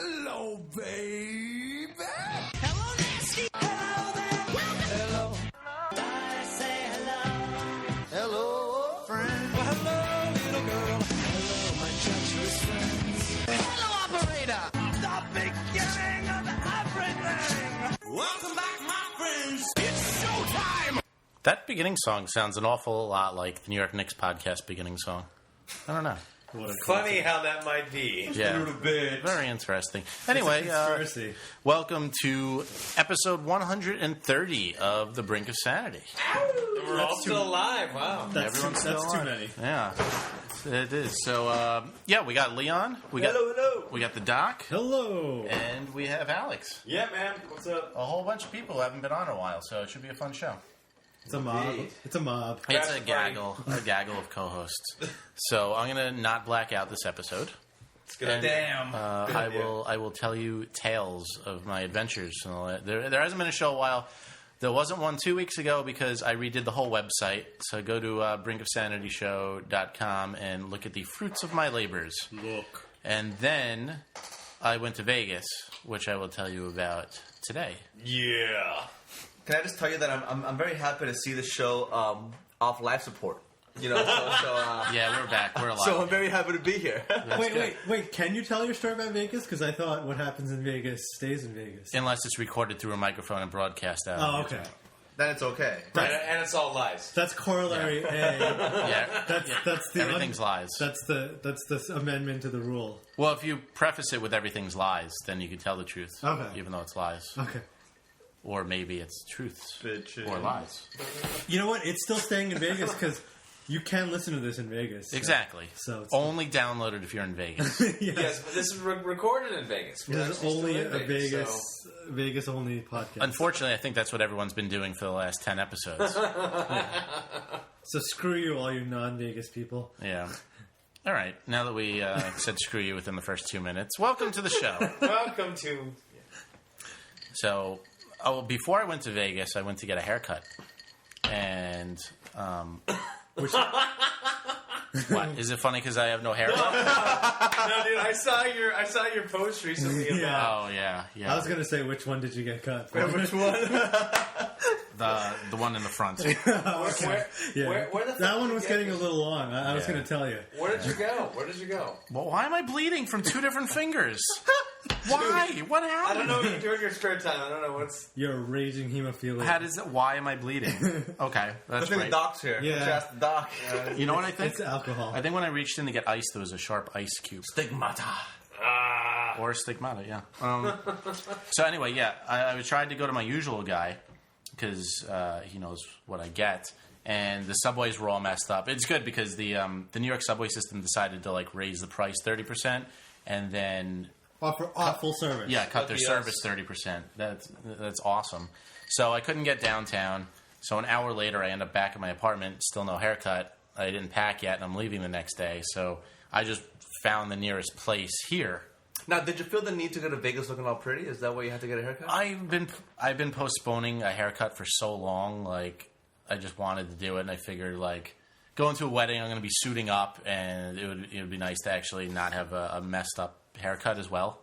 Hello, baby. Hello, Nasty. Hello there. Hello. I say hello. Hello, friend. Well, hello, little girl. Hello, my treacherous friends. Hello, operator. The beginning of everything. Welcome back, my friends. It's showtime. That beginning song sounds an awful lot like the New York Knicks podcast beginning song. I don't know. Funny how that might be. Yeah. A little bit. Very interesting. Anyway, welcome to episode 130 of The Brink of Sanity. We're all still alive. Wow. Everyone's still That's too alive. many. Yeah, it is. So, we got Leon. Hello. We got the Doc. Hello. And we have Alex. Yeah, man. What's up? A whole bunch of people who haven't been on in a while, so it should be a fun show. It's a mob. It's a mob. It's That's a gaggle of co-hosts. So I'm gonna not black out this episode. It's good. And, Damn. I will tell you tales of my adventures. There hasn't been a show in a while. There wasn't one 2 weeks ago because I redid the whole website. So go to brinkofsanityshow.com and look at the fruits of my labors. Look. And then I went to Vegas, which I will tell you about today. Yeah. Can I just tell you that I'm very happy to see the show off life support. You know, Yeah, we're back. We're alive. so I'm very happy to be here. Wait. Can you tell your story about Vegas? Because I thought what happens in Vegas stays in Vegas. Unless it's recorded through a microphone and broadcast out. Oh, okay. Then it's okay. And it's all lies. That's corollary A. Yeah. That's the Everything's lies. That's the amendment to the rule. Well, if you preface it with everything's lies, then you can tell the truth. Okay. Even though it's lies. Okay. Or maybe it's truths. Bitches. Or lies. You know what? It's still staying in Vegas because you can listen to this in Vegas. So. Exactly. So it's only download it if you're in Vegas. Yes, but this is recorded in Vegas. We're This is actually still only in a Vegas so- Vegas only podcast. Unfortunately, I think that's what everyone's been doing for the last 10 episodes. So screw you, all you non-Vegas people. Yeah. All right. Now that we said screw you within the first 2 minutes, welcome to the show. Welcome to. So, before I went to Vegas, I went to get a haircut. And, what? Is it funny because I have no hair? No, dude, I saw your post recently about. Yeah. Oh, yeah. I was gonna say, which one did you get cut? Which one? The one in the front. Okay. Yeah. Where the fuck that one did was you getting get a little long. I was Yeah. going to tell you. Where did you go? Well, why am I bleeding from 2 different fingers? Why? What happened? I don't know what you do in your spare time. I don't know what's. You're a raging hemophiliac. Why am I bleeding? Okay, I that's think right. the doc's here. Yeah. Just ask the doc. You know what I think? It's alcohol. I think when I reached in to get ice, there was a sharp ice cube. Stigmata. Or stigmata, yeah. So anyway, yeah, I tried to go to my usual guy because he knows what I get. And the subways were all messed up. It's good because the New York subway system decided to raise the price 30%, and then Offer full service. cut their Lucky service us. 30%. That's awesome. So I couldn't get downtown. So an hour later, I end up back at my apartment, still no haircut. I didn't pack yet, and I'm leaving the next day. So I just found the nearest place here. Now, did you feel the need to go to Vegas looking all pretty? Is that why you had to get a haircut? I've been postponing a haircut for so long. I just wanted to do it, and I figured going to a wedding, I'm going to be suiting up, and it would be nice to actually not have a messed up haircut as well.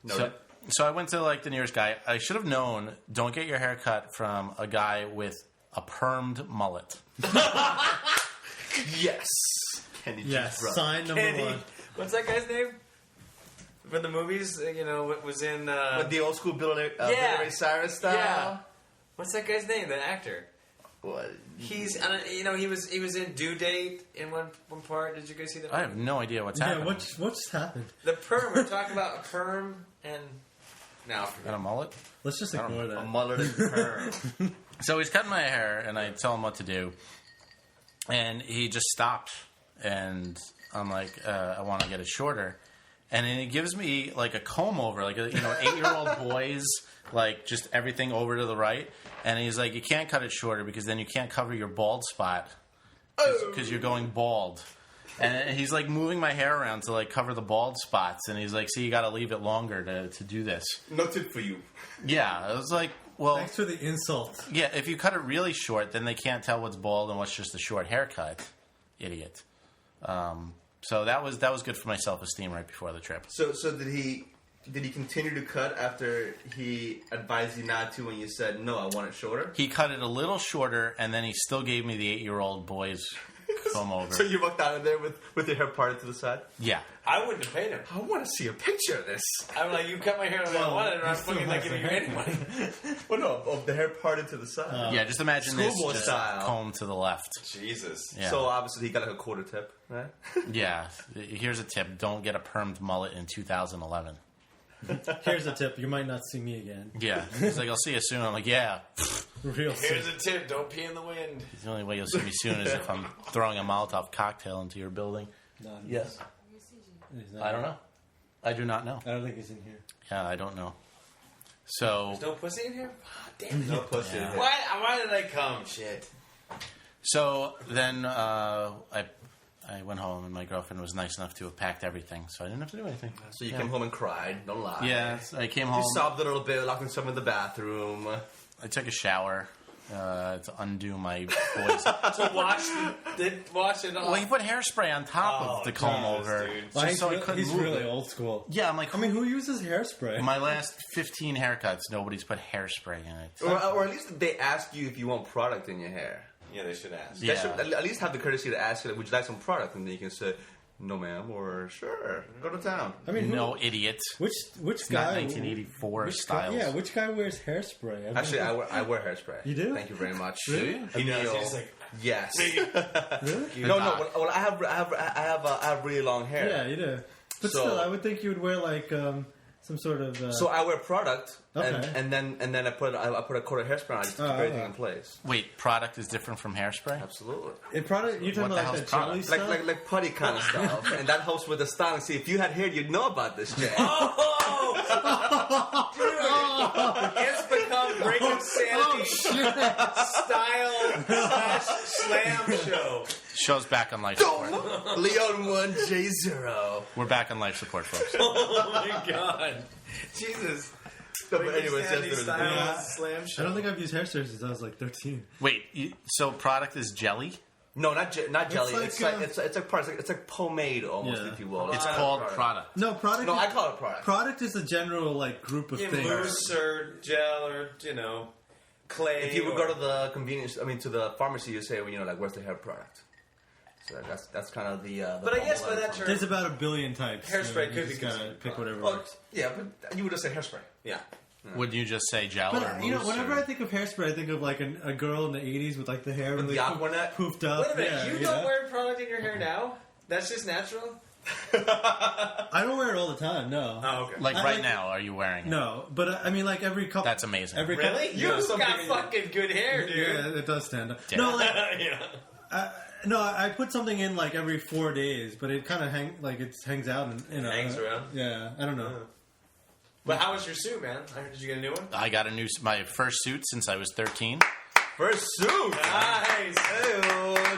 Noted. So I went to the nearest guy. I should have known. Don't get your haircut from a guy with a permed mullet. Yes. Kenny Yes. G. Brother. Sign number Kenny. one. What's that guy's name? From the movies, what was in. With the old school Bill Yeah. Ray Cyrus style. Yeah. What's that guy's name? The actor. What? He's, he was in Due Date in one part. Did you guys see that? I have no idea what's Yeah, happening. what just happened? The perm. We're talking about a perm and now. Got a mullet? Let's just ignore A that. mullet and perm. So he's cutting my hair, and I tell him what to do, and he just stops, and I'm like, I want to get it shorter, and then he gives me a comb over, an 8-year-old boy's, just everything over to the right, and he's like, you can't cut it shorter because then you can't cover your bald spot because you're going bald. And he's moving my hair around to cover the bald spots, and he's like, "See, you got to leave it longer to do this." Noted for you. Yeah, I was like, "Well, Thanks for the insult. yeah, if you cut it really short, then they can't tell what's bald and what's just a short haircut, idiot." So that was good for my self-esteem right before the trip. So did he Did he continue to cut after he advised you not to when you said, no, I want it shorter? He cut it a little shorter, and then he still gave me the 8-year-old boy's comb over. So you walked out of there with your hair parted to the side? Yeah. I wouldn't have paid him. I want to see a picture of this. I'm like, you cut my hair the way I wanted, and I'm fucking not giving you any money. Well, no, of the hair parted to the side. Yeah, just imagine this Schoolboy just style. comb to like Jesus. Yeah. So obviously he got like a quarter tip, right? Yeah. Here's a tip. Don't get a permed mullet in 2011. Here's a tip: you might not see me again. Yeah. He's like, I'll see you soon. I'm like, yeah. Real Here's soon. a tip: don't pee in the wind. The only way you'll see me soon is if I'm throwing a Molotov cocktail into your building. No, Yes. he's not. I don't know. I do not know. I don't think he's in here. Yeah, I don't know. So, There's no pussy in here? Ah, damn it. No pussy. Yeah. Why did I come? Shit. then I went home and my girlfriend was nice enough to have packed everything, so I didn't have to do anything. So you came home and cried. Don't lie. Yeah, I came home. You sobbed a little bit, locked yourself in the bathroom. I took a shower to undo my boys. So wash it off. Well, he put hairspray on top of the comb Jesus, over, dude. just He's so I re- couldn't he's move really it. old school. Yeah, I'm like, I mean, who uses hairspray? my last 15 haircuts, nobody's put hairspray in it. Or at least they ask you if you want product in your hair. Yeah, they should ask. They Yeah. should at least have the courtesy to ask you, like, would you like some product? And then you can say, no, ma'am, or sure, go to town. I mean, No, idiot. which It's guy? not 1984 which guy, styles. yeah, which guy wears hairspray? I've Actually, never- I wear hairspray. You do? Thank you very much. Really? He does. Emil. He's like, Yes. really? No, well, I have really long hair. Yeah, you do. But So- still, I would think you would wear like some sort of. So I wear product, Okay. and then I put a coat of hairspray on just to keep everything in place. Wait, product is different from hairspray? Absolutely. it product, you're talking What the about like hell's that jelly product? stuff. Like putty kind of stuff, and that helps with the styling. See, if you had hair, you'd know about this, Jay. it's become Brink and Sanity style/slam show. Show's back on life support. Leon 1, J 0. We're back on life support, folks. Oh my god. Jesus. But anyways, yes, Sanity there was style slam I show. don't think I've used hairspray since I was like 13. Wait, so product is jelly? No, not jelly. like, It's like product. It's like pomade almost, Yeah. if you will. It's not called product. product. No, product. No, is, I call it product. product is a general like group of Yeah, things. mousse or gel or, clay. If you would or- go to the convenience, to the pharmacy, you say, well, like, where's the hair product? So that's kind of the. But I guess by formal that term. There's about a billion types. Hairspray you could just be gotta considered pick whatever Well, works. yeah, but you would just say hairspray. Yeah. Would you just say gel or But mousse? whenever or- I think of hairspray, I think of like a girl in the '80s with like the hair With really the Aquanet? poofed up. Wait a minute, Yeah, you don't wear product in your hair now? That's just natural? I don't wear it all the time. No. Oh, okay. Like I right like- now, are you wearing it? No, but I mean, like every couple. That's amazing. Every Really? couple, You've something got in- fucking good hair, dude. Yeah, it does stand up. Yeah. No, like Yeah. no, I put something in like every 4 days, but it kind of hangs out and Hangs around? Yeah, I don't know. But how was your suit, man? Did you get a new one? I got my first suit since I was 13. First suit. Nice. Hey,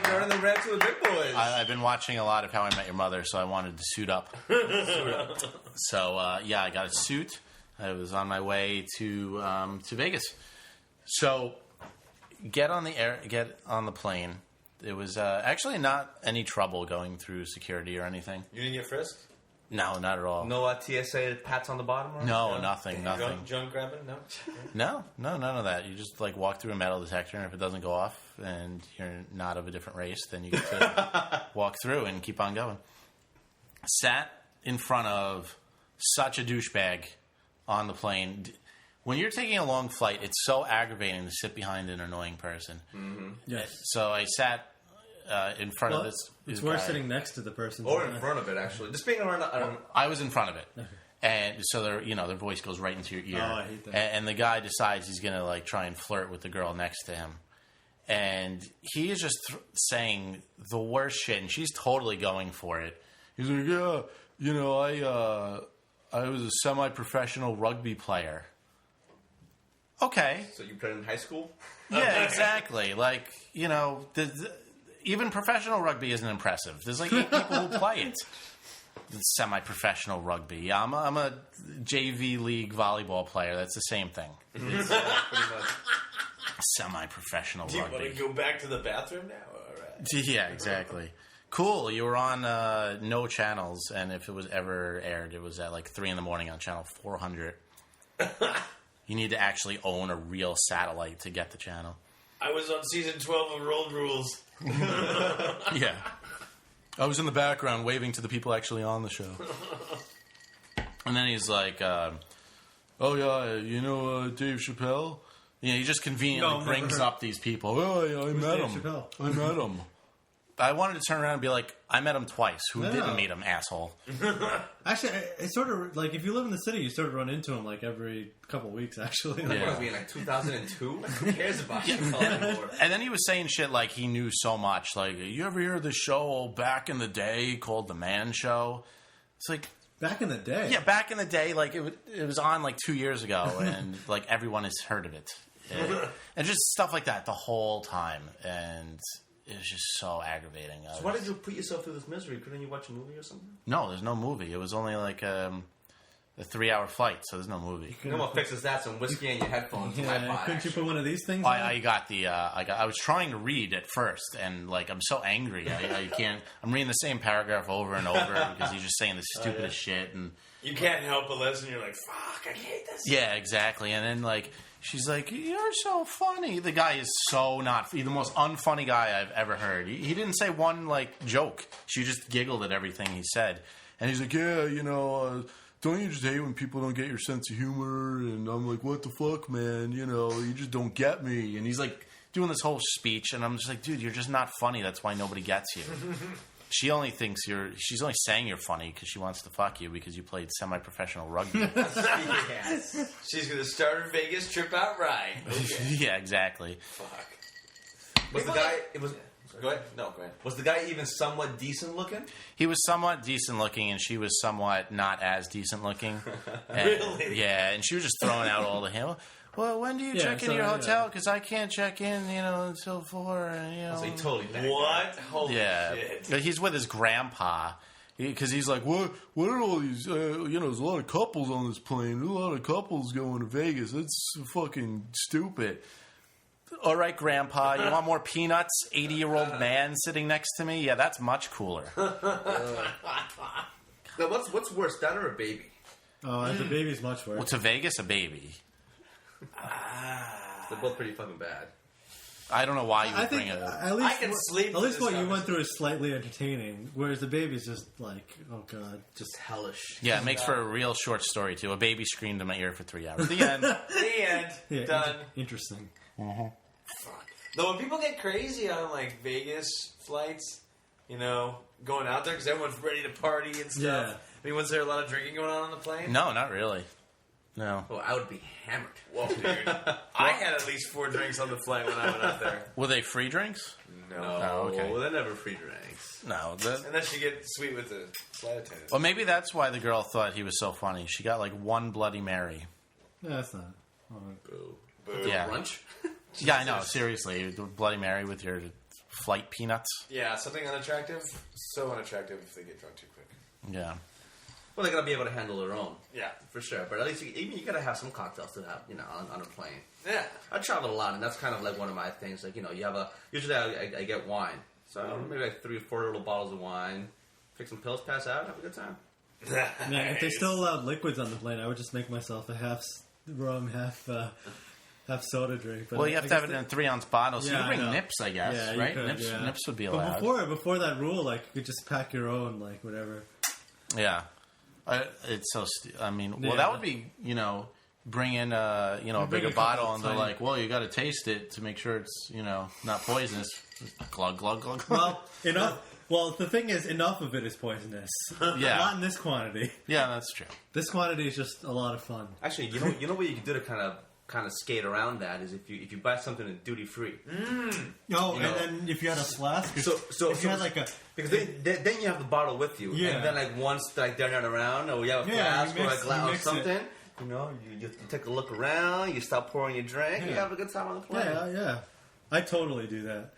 turning the red to the big boys. I've been watching a lot of How I Met Your Mother, so I wanted to suit up. So I got a suit. I was on my way to Vegas. So get on the plane. It was actually not any trouble going through security or anything. You didn't get frisked? No, not at all. No TSA pats on the bottom? Or No, nothing. Junk grabbing? No? No, none of that. You just like walk through a metal detector, and if it doesn't go off and you're not of a different race, then you get to walk through and keep on going. Sat in front of such a douchebag on the plane. When you're taking a long flight, it's so aggravating to sit behind an annoying person. Yes. So I sat in front Well, of this it's guy. worth sitting next to the person. Or in front of it, actually. Just being around. I was in front of it, and so their voice goes right into your ear. Oh, I hate that. And the guy decides he's gonna like try and flirt with the girl next to him, and he is just saying the worst shit, and she's totally going for it. He's like, yeah, I was a semi-professional rugby player. Okay, So you played in high school? yeah, exactly. Like even professional rugby isn't impressive. There's like 8 people who play it. It's semi-professional rugby. Yeah, I'm a JV league volleyball player. That's the same thing. Pretty much. Semi-professional Do you want rugby. to go back to the bathroom now? All right. Yeah, exactly. Cool. You were on no channels, and if it was ever aired, it was at like 3 in the morning on channel 400. You need to actually own a real satellite to get the channel. I was on season 12 of Road Rules. Yeah. I was in the background waving to the people actually on the show. And then he's like, oh, yeah, you know Dave Chappelle? Yeah, he just conveniently brings up these people. Oh, yeah, I met him. I met him. I wanted to turn around and be like, I met him twice. Who didn't meet him, asshole? Actually, it's sort of like if you live in the city, you sort of run into him like every couple of weeks. Actually, What was we in like 2002? Who cares about Chappelle anymore? And then he was saying shit like he knew so much. Like, you ever hear of this show back in the day called The Man Show? It's like... back in the day. Yeah, back in the day, like it was on like 2 years ago, and like everyone has heard of it. And just stuff like that the whole time. And... it was just so aggravating. So why did you put yourself through this misery? Couldn't you watch a movie or something? No, there's no movie. It was only like a 3-hour flight, so there's no movie. You know what fixes that? Some whiskey in your headphones. Yeah, couldn't you put one of these things? I got the. I was trying to read at first, and like I'm so angry. I can't. I'm reading the same paragraph over and over because he's just saying the stupidest shit, and You can't help but listen. You're like, fuck, I hate this. yeah, exactly. And then like she's like, "You're so funny." The guy is so not. He's the most unfunny guy I've ever heard. He didn't say one like joke. She just giggled at everything he said, and he's like, "Yeah, you know." Don't you just hate when people don't get your sense of humor? And I'm like, what the fuck, man? You know, you just don't get me. And he's like doing this whole speech, and I'm just like, dude, you're just not funny. That's why nobody gets you. She only thinks she's only saying you're funny because she wants to fuck you because you played semi-professional rugby. Yes. She's going to start her Vegas trip out right. Okay. Yeah, exactly. Fuck. Was the guy... It was... Go ahead. No, go ahead. Was the guy even somewhat decent looking? He was somewhat decent looking, and she was somewhat not as decent looking. And, Really? Yeah, and she was just throwing out all the him. Well, when do you check in your hotel? Because I can't check in, until 4. And, So he totally backed What? Holy yeah, shit. he's with his grandpa. Because he's like, what are all these, there's a lot of couples on this plane. There's a lot of couples going to Vegas. That's fucking stupid. All right, Grandpa, you want more peanuts? 80-year-old man sitting next to me? Yeah, that's much cooler. Now, what's worse, that or a baby? Oh, the baby's much worse. Well, to Vegas, a baby. They're both pretty fucking bad. I don't know why you I would think bring it up. at least I can sleep At with least this what you went conversation. through is slightly entertaining, whereas the baby's just like, oh god, Just hellish. Yeah, it makes for a real short story, too. A baby screamed in my ear for 3 hours. The end. The end. yeah, Done. Interesting. Though when people get crazy on like Vegas flights, going out there because everyone's ready to party and stuff. Yeah. I mean, was there a lot of drinking going on the plane? No, not really. No. Oh, I would be hammered. Whoa, dude. I had at least 4 drinks on the flight when I went out there. Were they free drinks? No. Oh, okay. Well, they're never free drinks. No. Unless you get sweet with the flight attendant. Well, maybe that's why the girl thought he was so funny. She got like one Bloody Mary. Yeah, that's not. Oh, Boo. Boo. Yeah. Brunch? Yeah, I know. Seriously, the Bloody Mary with your flight peanuts. Yeah, something unattractive. So unattractive if they get drunk too quick. Yeah. Well, they gotta be able to handle their own. Yeah. For sure. But at least you gotta have some cocktails to have, on a plane. Yeah. I travel a lot, and that's kind of like one of my things. Like, you have usually I get wine. So maybe like 3 or 4 little bottles of wine, take some pills, pass out, have a good time. man, if they still allowed liquids on the plane, I would just make myself a half rum, half soda drink. But Well, you have I to have guess it in 3-ounce bottles. So Yeah, you I bring know. nips, I guess, Yeah, you right? could, Nips, yeah. nips would be But allowed. before that rule, like you could just pack your own, like whatever. Yeah. It's so... well, Yeah. that would be, bring in, a bring bigger a couple bottle, and they're tiny- like, well, you got to taste it to make sure it's, not poisonous. Glug, glug, glug, glug. Well, enough. Well, the thing is, enough of it is poisonous. Yeah. Not in this quantity. Yeah, that's true. This quantity is just a lot of fun. Actually, you know what you can do to kind of skate around that is if you buy something in duty free. Oh, You and know. then if you had a flask, So if you had like a because then you have the bottle with you, Yeah. and then like once like they're not around, or you have a Yeah, flask you or mix- a glass you or mix it. something, you take a look around, you stop pouring your drink, you Yeah. have a good time on the plane. yeah, I totally do that.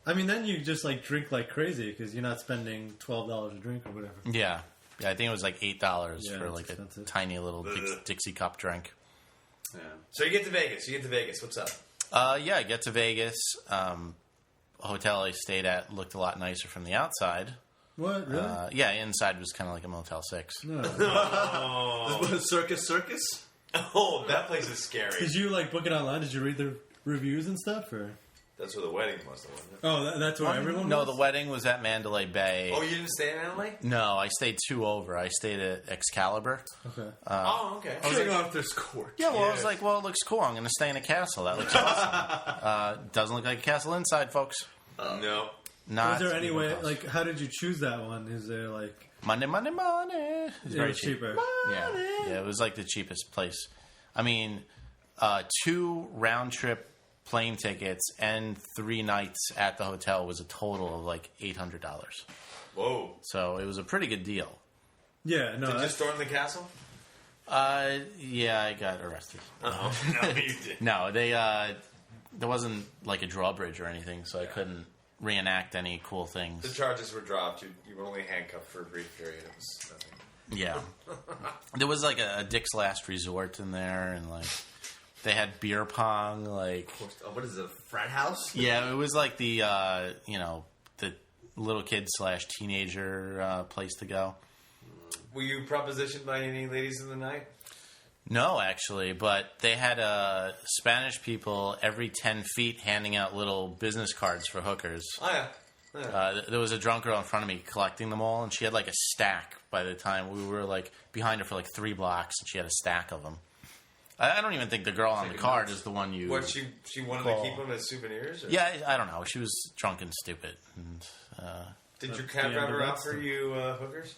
I mean, then you just like drink like crazy because you're not spending $12 a drink or whatever. Yeah. Yeah, I think it was like $8 Yeah, for it's like expensive. a tiny little Dixie cup drink. Yeah. So you get to Vegas. What's up? Yeah, I get to Vegas. hotel I stayed at looked a lot nicer from the outside. What? Really? Yeah, inside was kind of like a Motel 6. No. Circus? Oh, that place is scary. Did you like book it online? Did you read the reviews and stuff? Or That's where the wedding was, wasn't it? oh, that's where everyone. No, was? the wedding was at Mandalay Bay. Oh, you didn't stay in Adelaide? No, I stayed 2 over. I stayed at Excalibur. Okay. Oh, okay. Showing off their score. Yeah, well, I was Yes. like, well, it looks cool. I'm going to stay in a castle. That looks awesome. Doesn't look like a castle inside, folks. No. Not Was there any even way? close. Like, how did you choose that one? Is there like Money. It was very was cheap. cheaper? Yeah, it was like the cheapest place. I mean, 2 round trip plane tickets and 3 nights at the hotel was a total of like $800. Whoa. So it was a pretty good deal. Yeah, no. Did you that's- storm the castle? Yeah, I got arrested. Oh, no, you didn't. No, there wasn't like a drawbridge or anything, so I couldn't reenact any cool The things. charges were dropped. You were only handcuffed for a brief period. It was nothing. Yeah, there was like a Dick's Last Resort in there, and like they had beer pong. Like, What is it? A frat house? yeah, it was like the the little kid / teenager place to go. Were you propositioned by any ladies in the night? No, actually, but they had Spanish people every 10 feet handing out little business cards for hookers. Oh, yeah. There was a drunk girl in front of me collecting them all, and she had like a stack by the time we were like behind her for like 3 blocks, and she had a stack of them. I don't even think the girl on the card is the one you... What, she wanted Call. to keep them as souvenirs? Or? Yeah, I don't know. She was drunk and stupid. And, Did your cab Yeah, driver but offer you hookers?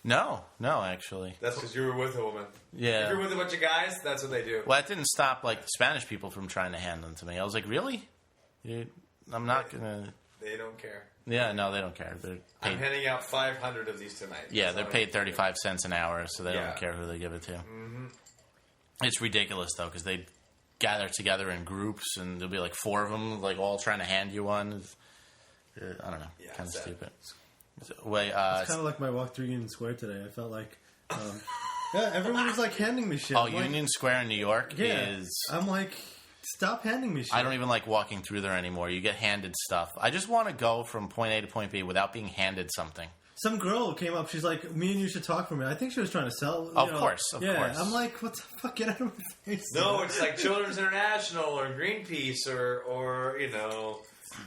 no, actually. That's because you were with a woman. Yeah. If you're with a bunch of guys, that's what they do. Well, that didn't stop like the Spanish people from trying to hand them to me. I was like, really? I'm not going to... They don't care. Yeah, no, they don't care. They're I'm paid. handing out 500 of these tonight. Yeah, That's they're all paid I- 35 cents an hour, so they Yeah. don't care who they give it to. Mm-hmm. It's ridiculous, though, because they gather together in groups, and there'll be like 4 of them, like all trying to hand you one. I don't know, Yeah, kind of sad. stupid. Wait, It's kind of like my walk through Union Square today. I felt like, yeah, everyone was like handing me shit. oh, I'm like, Union Square in New York yeah. is... I'm like, stop handing me shit. I don't even like walking through there anymore. You get handed stuff. I just want to go from point A to point B without being handed something. Some girl came up. She's like, "Me and you should talk for a minute." I think she was trying to sell. Of course. Yeah, I'm like, "What the fuck? Get out of my face!" No, it's like Children's International or Greenpeace or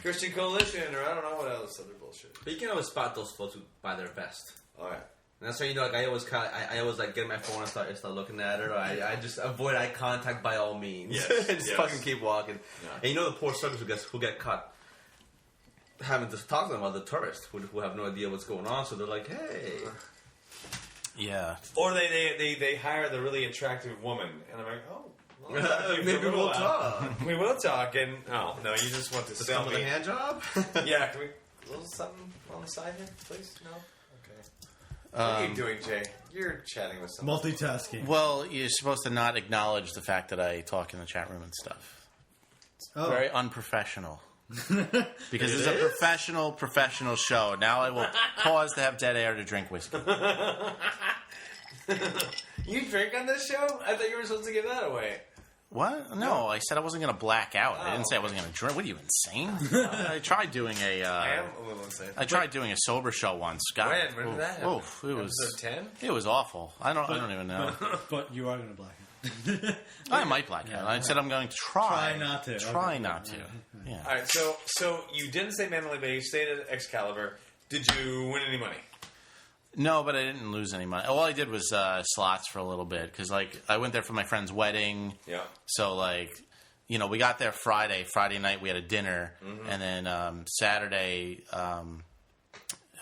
Christian Coalition or I don't know what else other bullshit. But you can always spot those folks who buy their best. All right. And that's why, like, I always like get my phone and start looking at it, or I just avoid eye contact by all means. Yes, and just yes. fucking keep walking. Yeah. And you know the poor suckers who get caught having to talk to them about the tourists who have no idea what's going on, so they're like, hey. Yeah. Or they hire the really attractive woman, and I'm like, oh, well, I'll talk to you for a Maybe little we'll while. talk. We will talk, and oh no, you just want to Just sell come with me. a hand job? Yeah, can we a little something on the side here, please? No. Okay. What are you doing, Jay? You're chatting with someone. Multitasking. Well, you're supposed to not acknowledge the fact that I talk in the chat room and stuff. Oh. Very unprofessional. Because it's a professional show. Now I will pause to have dead air to drink whiskey. You drink on this show? I thought you were supposed to give that away. What? No, I said I wasn't going to black out. I didn't say I wasn't going to drink. What are you, insane? I tried doing I am a little insane. I tried doing a sober show once. God, When did that happen? oof, it was Episode 10? It was awful. I don't even know. But you are going to black it. I might black out. I said I'm going to try. Try not to. Try Okay. not to. Yeah. All right, so you didn't stay Mandalay Bay. You stayed at Excalibur. Did you win any money? No, but I didn't lose any money. All I did was slots for a little bit because, like, I went there for my friend's wedding. Yeah. So, like, you know, we got there Friday. Friday night we had a dinner, and then Saturday,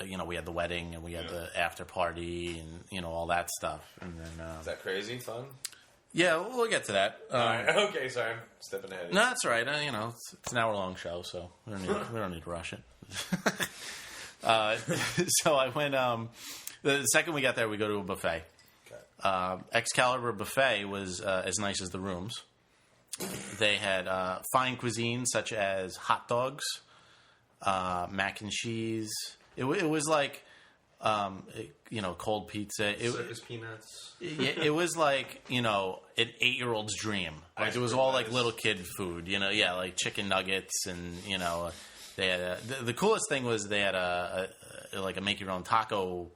you know, we had the wedding and we had the after party and you know all that stuff. And then Is that crazy? Fun? yeah, we'll get to that. All right. Okay, sorry. I'm stepping ahead. of you. No, that's all right. You know, it's an hour-long show, so we don't need to rush it. So I went. The second we got there, we go to a buffet. Okay. Excalibur buffet was as nice as the rooms. They had fine cuisine such as hot dogs, mac and cheese. It was like you know, cold pizza. Circus peanuts. It was like, you know, an 8-year-old's dream. Like, it was all like little kid food, you know, yeah, like chicken nuggets and, you know, They had the coolest thing was they had a like a make your own taco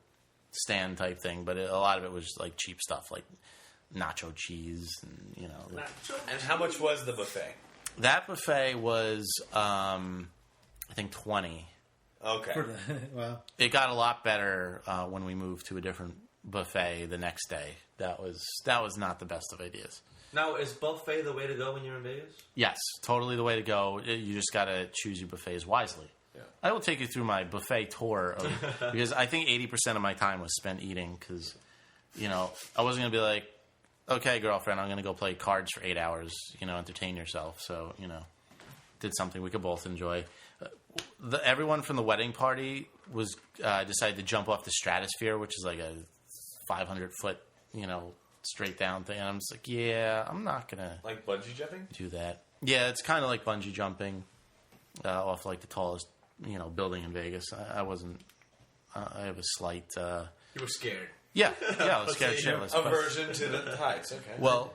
stand type thing, but a lot of it was like cheap stuff, like nacho cheese, and And how much was the buffet? That buffet was I think $20. Okay. Wow. It got a lot better when we moved to a different buffet the next day. That was not the best of ideas. Now, is buffet the way to go when you're in Vegas? Yes, totally the way to go. You just got to choose your buffets wisely. Yeah. I will take you through my buffet tour because I think 80% of my time was spent eating because, I wasn't going to be like, okay, girlfriend, I'm going to go play cards for 8 hours, entertain yourself. So, did something we could both enjoy. Everyone from the wedding party was decided to jump off the stratosphere, which is like a 500-foot, straight down thing. And I'm just like, yeah, I'm not going to Like bungee jumping? do that. Yeah, it's kind of like bungee jumping off like the tallest, building in Vegas. I wasn't. I have a slight. You were scared. Yeah, I was scared shitless. but- Aversion to the heights. Okay. Well,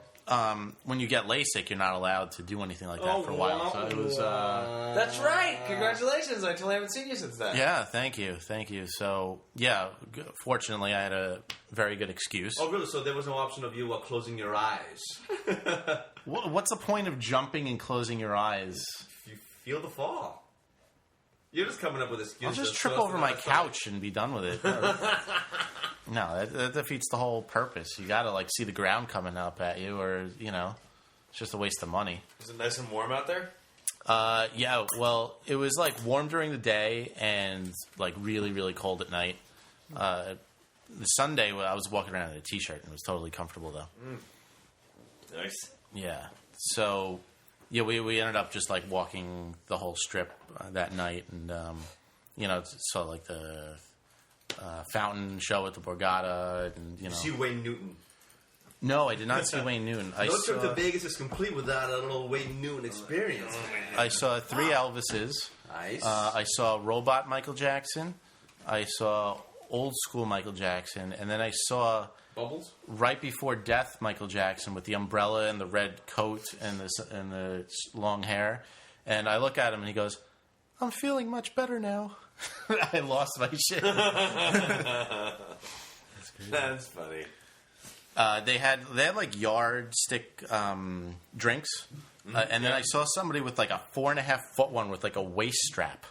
when you get LASIK, you're not allowed to do anything like that for a while. So it was. That's right. Congratulations. I totally haven't seen you since then. Yeah, thank you. So yeah, fortunately, I had a very good excuse. Oh, really? So there was no option of you closing your eyes? What's the point of jumping and closing your eyes? You feel the fall. You're just coming up with excuses. I'll just trip over my couch and be done with it. No, that defeats the whole purpose. You got to see the ground coming up at you, or it's just a waste of money. Is it nice and warm out there? Yeah. Well, it was warm during the day and really, really cold at night. The Sunday, I was walking around in a t-shirt and it was totally comfortable though. Nice. Yeah. So, yeah, we ended up just walking the whole strip that night, and saw the fountain show at the Borgata, and You see Wayne Newton. No, I did not see Wayne Newton. No trip to Vegas is complete without a little Wayne Newton experience. I saw 3 Elvises. Nice. I saw robot Michael Jackson. I saw old school Michael Jackson, and then I saw Bubbles? right before death Michael Jackson with the umbrella and the red coat and the long hair. And I look at him and he goes, "I'm feeling much better now." I lost my shit. That's funny. They had yardstick drinks, and then I saw somebody with a 4.5-foot one with a waist strap.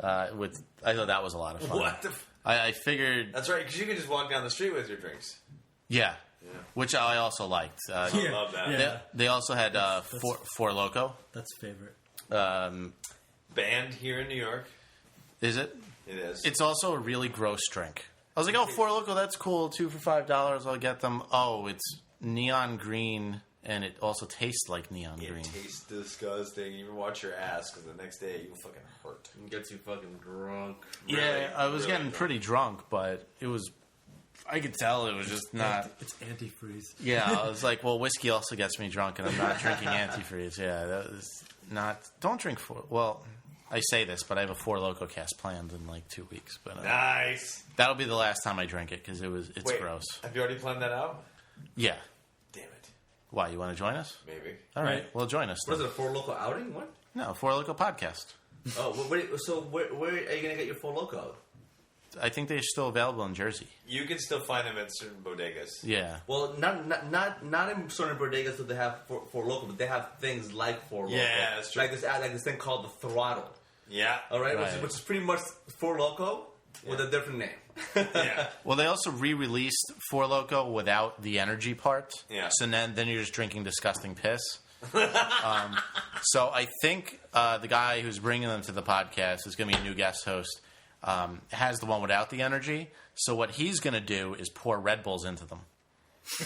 I thought that was a lot of fun. What the? I figured, That's right, because you can just walk down the street with your drinks. yeah, which I also liked. I love that. Yeah. They also had Four Loko. That's favorite. Banned here in New York. Is it? It is. It's also a really gross drink. I was like, oh, Four Loko, that's cool. 2 for $5. I'll get them. Oh, it's neon green, and it also tastes like neon It green. tastes disgusting. You even watch your ass, because the next day you'll fucking hurt. It gets you fucking drunk. Yeah, I was really getting drunk. pretty drunk, but it was. I could tell it was just not. It's antifreeze. Yeah, I was like, well, whiskey also gets me drunk, and I'm not drinking antifreeze. Yeah, that was not. Don't drink Well, I say this, but I have a Four Loko cast planned in 2 weeks. But Nice. that'll be the last time I drink it because it's Wait, gross. have you already planned that out? Yeah. Damn it. Why, you want to join us? Maybe. All right, well, join us. What is Then. it, a 4 Loko outing? What? No, Four Loko podcast. Oh, wait, so where are you going to get your 4 Loko? I think they're still available in Jersey. You can still find them at certain bodegas. Yeah. Well, not in certain bodegas do they have 4 Loko, but they have things like 4 Loko. Yeah, that's true. Like this thing called the Throttle. Yeah. All right, Right. Which is pretty much 4 Loko with a different name. Yeah. Well, they also re-released Four Loko without the energy part. Yeah. So then you're just drinking disgusting piss. So I think the guy who's bringing them to the podcast is going to be a new guest host. Has the one without the energy. So what he's going to do is pour Red Bulls into them.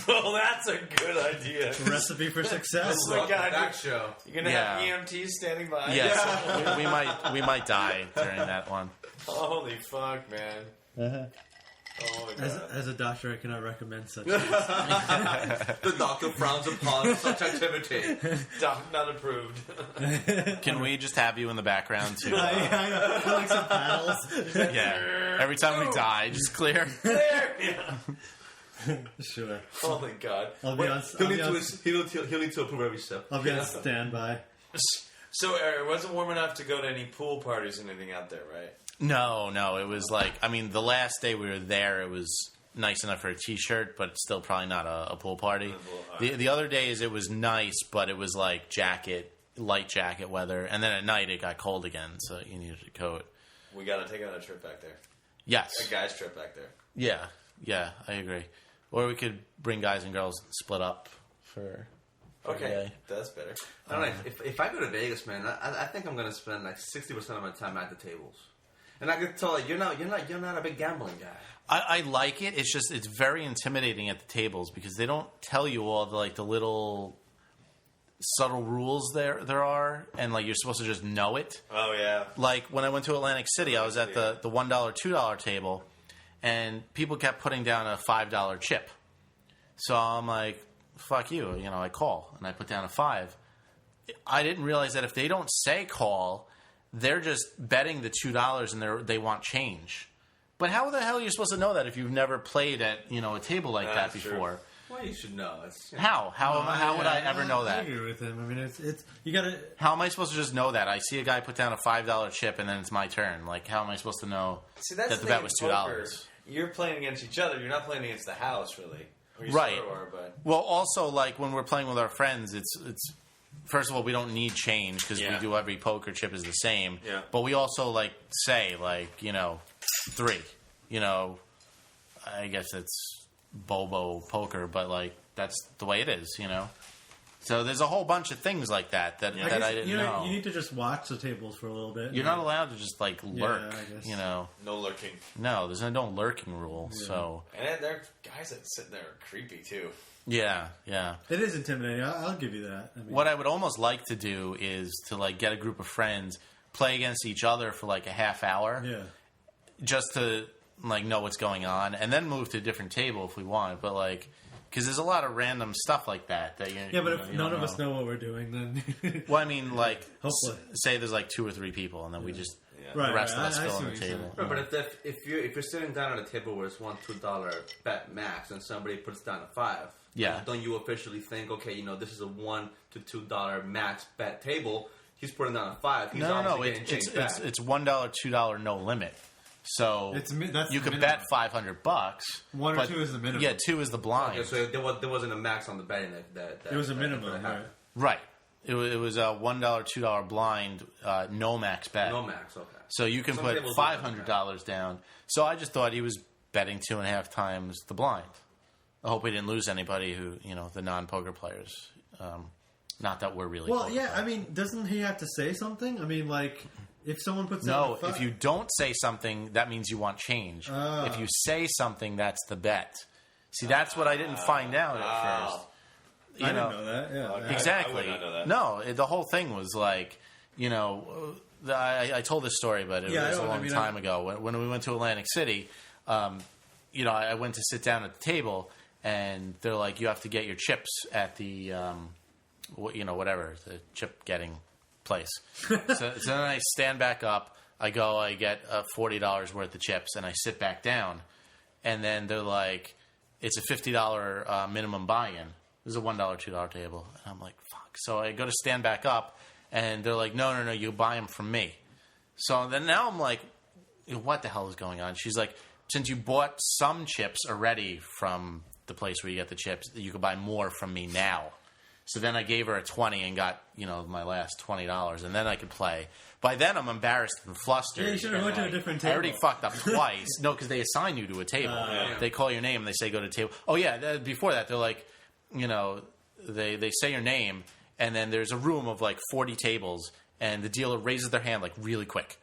Well, that's a good idea. Recipe for success. Oh my God, That show. You're gonna have EMTs standing by. Yes, we might die during that one. Holy fuck, man. Oh my God. As a doctor, I cannot recommend such. The doctor frowns upon such activity. Not approved. Can we just have you in the background too? I feel like some paddles. Yeah. Every time we die, just clear. There. Yeah. Sure. Oh my God. I'll be on. He'll need to approve every step. I'll be on standby. So it wasn't warm enough to go to any pool parties or anything out there, right? No, it was like, I mean, the last day we were there, it was nice enough for a t-shirt, but still probably not a pool party. The other days it was nice, but it was like light jacket weather, and then at night it got cold again, so you needed a coat. We got to take another trip back there. Yes. A guy's trip back there. Yeah, I agree. Or we could bring guys and girls and split up for a day. That's better. I don't know. If I go to Vegas, man, I think I'm going to spend like 60% of my time at the tables. And I can tell like, you're not a big gambling guy. I like it. It's very intimidating at the tables because they don't tell you all the little subtle rules there are, and like you're supposed to just know it. Oh yeah. Like when I went to Atlantic City, I was at the $1, $2 table, and people kept putting down a $5 chip. So I'm like, fuck you, I call and I put down a $5. I didn't realize that if they don't say call, they're just betting the $2 and they want change. But how the hell are you supposed to know that if you've never played at a table like that before? True. Well, you should know. How would I ever know that? I agree with him. I mean, it's you gotta. How am I supposed to just know that? I see a guy put down a $5 chip and then it's my turn. Like, how am I supposed to know that the bet was $2? You're playing against each other. You're not playing against the house, really. Or you Right. sort of are, but Well, also, like when we're playing with our friends, it's first of all, we don't need change because we do every poker chip is the same. Yeah. But we also say 3. I guess it's Bobo poker, but that's the way it is. So there's a whole bunch of things like that I didn't know. You need to just watch the tables for a little bit. You're not allowed to just lurk. I guess. no lurking. No, there's no lurking rule. Yeah. So And there are guys that sit there are creepy too. yeah. It is intimidating. I'll give you that. I mean, What I would almost like to do is to get a group of friends, play against each other for a half hour, just to know what's going on, and then move to a different table if we want. But because there's a lot of random stuff like that but if none of us know what we're doing, then well, I mean, hopefully, say there's 2 or 3 people, and then we just right, the rest of us I go see on the what you're table. saying. Right, but if you're sitting down at a table where it's $1-2 bet max, and somebody puts down a $5, don't you officially think, okay, this is a $1 to $2 max bet table? He's putting down a $5. He's No. getting changed back. It's $1, $2 no limit. So that's you could minimum. bet $500. 1 or 2 is the minimum. Yeah, 2 is the blind. Okay, so there wasn't a max on the betting that It was a minimum, right? Right. It was a $1, $2 blind, no max bet. No max, okay. So you can Some put tables $500 down. So I just thought he was betting 2.5 times the blind. I hope we didn't lose anybody who, the non-poker players. Not that we're really. Well, poker yeah. players. I mean, doesn't he have to say something? I mean, if someone puts No, down a if you don't say something, that means you want change. If you say something, that's the bet. See, that's what I didn't find out at first. I didn't know that. Yeah. Exactly. I would not know that. No, the whole thing was I told this story, but it was a long time ago. When we went to Atlantic City, I went to sit down at the table, and they're like, you have to get your chips at the, whatever, the chip getting place. so then I stand back up, I get $40 worth of chips, and I sit back down, and then they're like, it's a $50 minimum buy-in. This is a $1, $2 table. And I'm like, fuck. So I go to stand back up, and they're like, no, you buy them from me. So then now I'm like, what the hell is going on? She's like, since you bought some chips already from the place where you get the chips, you could buy more from me now. So then I gave her a 20 and got, my last $20, and then I could play. By then I'm embarrassed and flustered. Yeah, you should have went to a different table. I already fucked up twice. No, because they assign you to a table. They call your name and they say go to table. Oh yeah, before that they're like, they say your name, and then there's a room of 40 tables, and the dealer raises their hand really quick.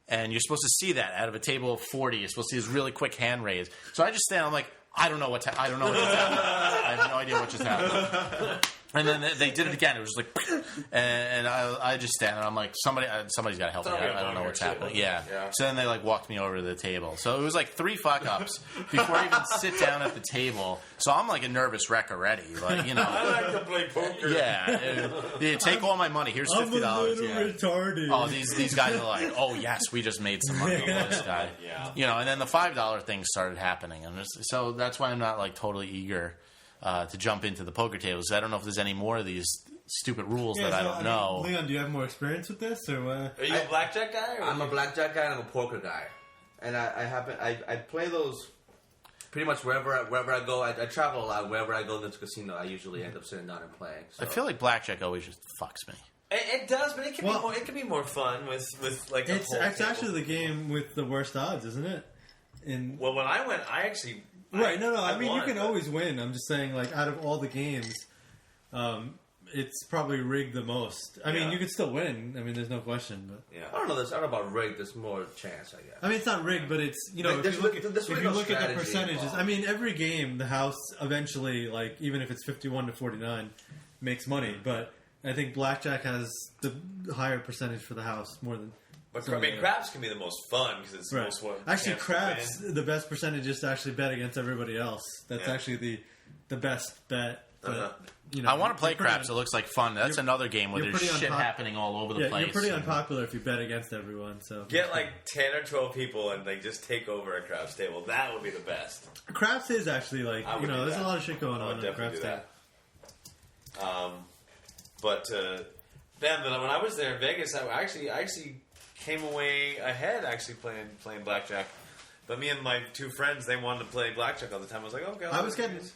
And you're supposed to see that out of a table of 40. You're supposed to see this really quick hand raise. So I just stand. I'm like, I don't know what's happening. I have no idea what just happened. And then they did it again. It was just and I just stand and I'm like, somebody's got to help me. I don't know what's happening. Yeah. So then they walked me over to the table. So it was 3 fuck ups before I even sit down at the table. So I'm a nervous wreck already. I like to play poker. Yeah. Take all my money. Here's $50. I'm a little retarded. Oh, these guys are like, oh yes, we just made some money on this guy. Yeah. And then the $5 thing started happening, and so that's why I'm not totally eager to jump into the poker tables. I don't know if there's any more of these stupid rules that I don't know. Leon, do you have more experience with this, or what? Are you a blackjack guy? I'm a blackjack guy and I'm a poker guy, and I play those pretty much wherever I go. I travel a lot. Wherever I go to the casino, I usually end up sitting down and playing. So. I feel like blackjack always just fucks me. It does, but it can be more fun with like. It's actually the game with the worst odds, isn't it? Well, when I went, I actually. Right, I mean, won, you can always win. I'm just saying, like, out of all the games, it's probably rigged the most. I mean, you could still win. I mean, there's no question. But I don't know. I don't know about rigged. There's more chance, I guess. I mean, it's not rigged, but it's like, if you look at the percentages. Involved. I mean, every game, the house eventually, like, even if it's 51 to 49, makes money. But I think blackjack has the higher percentage for the house more than. But I mean, craps can be the most fun because it's the most what. Actually, craps, the best percentage is to actually bet against everybody else. That's actually the best bet. But, I want to play craps. It looks like fun. That's another game where there's shit happening all over the place. You're pretty unpopular if you bet against everyone. So get like 10 or 12 people and like just take over a craps table. That would be the best. Craps is actually like there's a lot of shit going on in the craps table. But Ben, when I was there in Vegas, I actually came away ahead playing blackjack. But me and my two friends, they wanted to play blackjack all the time. I was like, okay.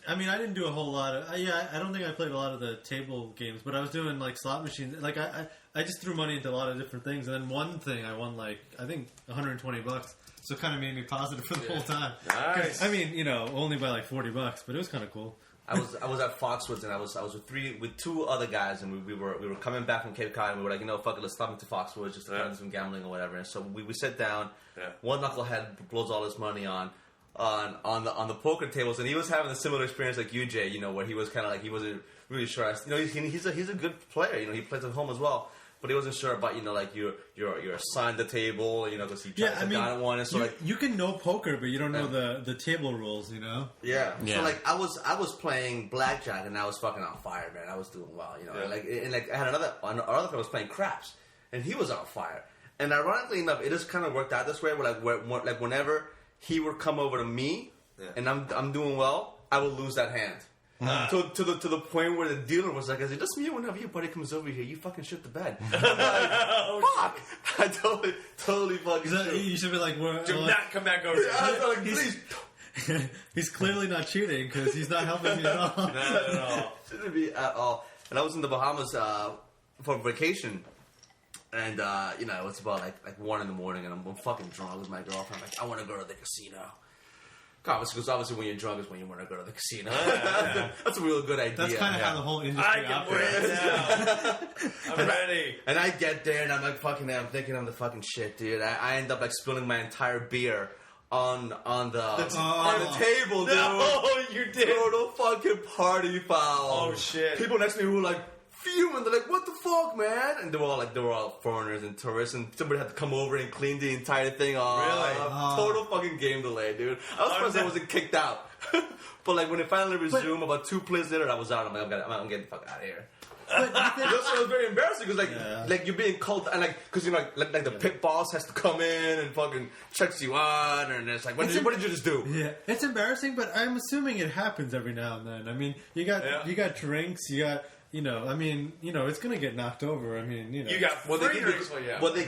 I mean, I didn't do a whole lot of. I don't think I played a lot of the table games, but I was doing like slot machines. Like I just threw money into a lot of different things, and then one thing I won like I think $120. So it kind of made me positive for the whole time. Nice. I mean, only by like $40, but it was kind of cool. I was at Foxwoods and I was with two other guys and we were coming back from Cape Cod and we were like, fuck it, let's stop into Foxwoods just to do some gambling or whatever. And so we sit down. Yeah. One knucklehead blows all his money on the poker tables, and he was having a similar experience like you, Jay. Where he was kind of like he wasn't really sure. He's a good player. He plays at home as well. But he wasn't sure about like you're assigned the table, because he tried to sit down at one. And so you can know poker, but you don't know the table rules, Yeah. So like I was playing blackjack and I was fucking on fire, man. I was doing well, and I had another friend was playing craps and he was on fire. And ironically enough, it just kind of worked out this way. Where whenever he would come over to me and I'm doing well, I would lose that hand. To the point where the dealer was like, "Is it just me? Whenever your buddy comes over here, you fucking shit the bed." I'm like, fuck! I totally fucking. You should be like, "Do not come back over here." I was like, please. He's clearly not cheating because he's not helping me at all. Not at all. Shouldn't be at all. And I was in the Bahamas for vacation, and it's about like 1 a.m, and I'm fucking drunk with my girlfriend. I'm like, I want to go to the casino. Because obviously when you're drunk is when you want to go to the casino. That's a real good idea. That's kind of how the whole industry operates. I'm ready. And I get there and I'm like I'm thinking I'm the fucking shit, dude. I end up like spilling my entire beer on the table, dude. No, you did. Total fucking party foul. Oh shit. People next to me who were like fuming. They're like, "What the fuck, man?" And they were all foreigners and tourists, and somebody had to come over and clean the entire thing off. Really? Total fucking game delay, dude. I was surprised I wasn't kicked out. But like when it finally resumed, about 2 plays later, I was out. I'm like, I'm getting the fuck out of here. It was very embarrassing because like you're being called and because like the pit boss has to come in and fucking checks you out, and it's like what did you just do? Yeah, it's embarrassing, but I'm assuming it happens every now and then. I mean, you got drinks, you got. It's gonna get knocked over. I mean, you got free drinks. They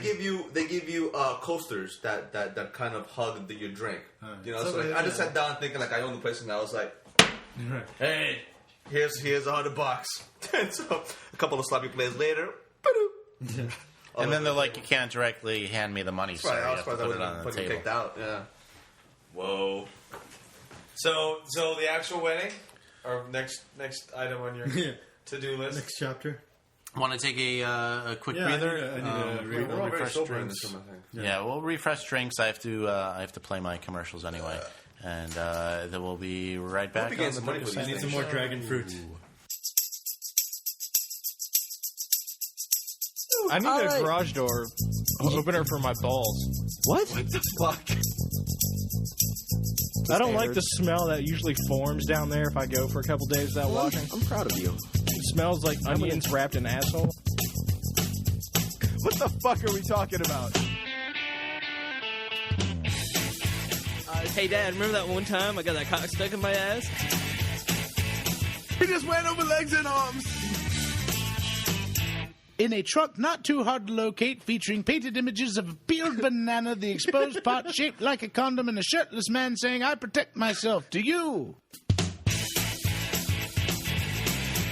give you coasters that kind of hug your drink. I just sat down thinking like I own the place, and I was like, hey, here's $100. And so a couple of sloppy plays later, and then they're like, you can't directly hand me the money, so you have to put it on the table. Kicked out. Yeah. Whoa. So the actual wedding, or next item on your to-do list. Next chapter. Want to take a quick breather? I need to refresh drinks. We'll refresh drinks. I have to play my commercials anyway, and then we'll be right back. I need some more dragon fruit. I need a garage door opener for my balls. What the fuck? I don't like the smell that usually forms down there if I go for a couple days without washing. I'm proud of you. It smells like onions wrapped in asshole. What the fuck are we talking about? Hey, Dad, remember that one time I got that cock stuck in my ass? He just went over legs and arms. In a truck not too hard to locate, featuring painted images of a peeled banana, the exposed pot shaped like a condom, and a shirtless man saying, "I protect myself," to you.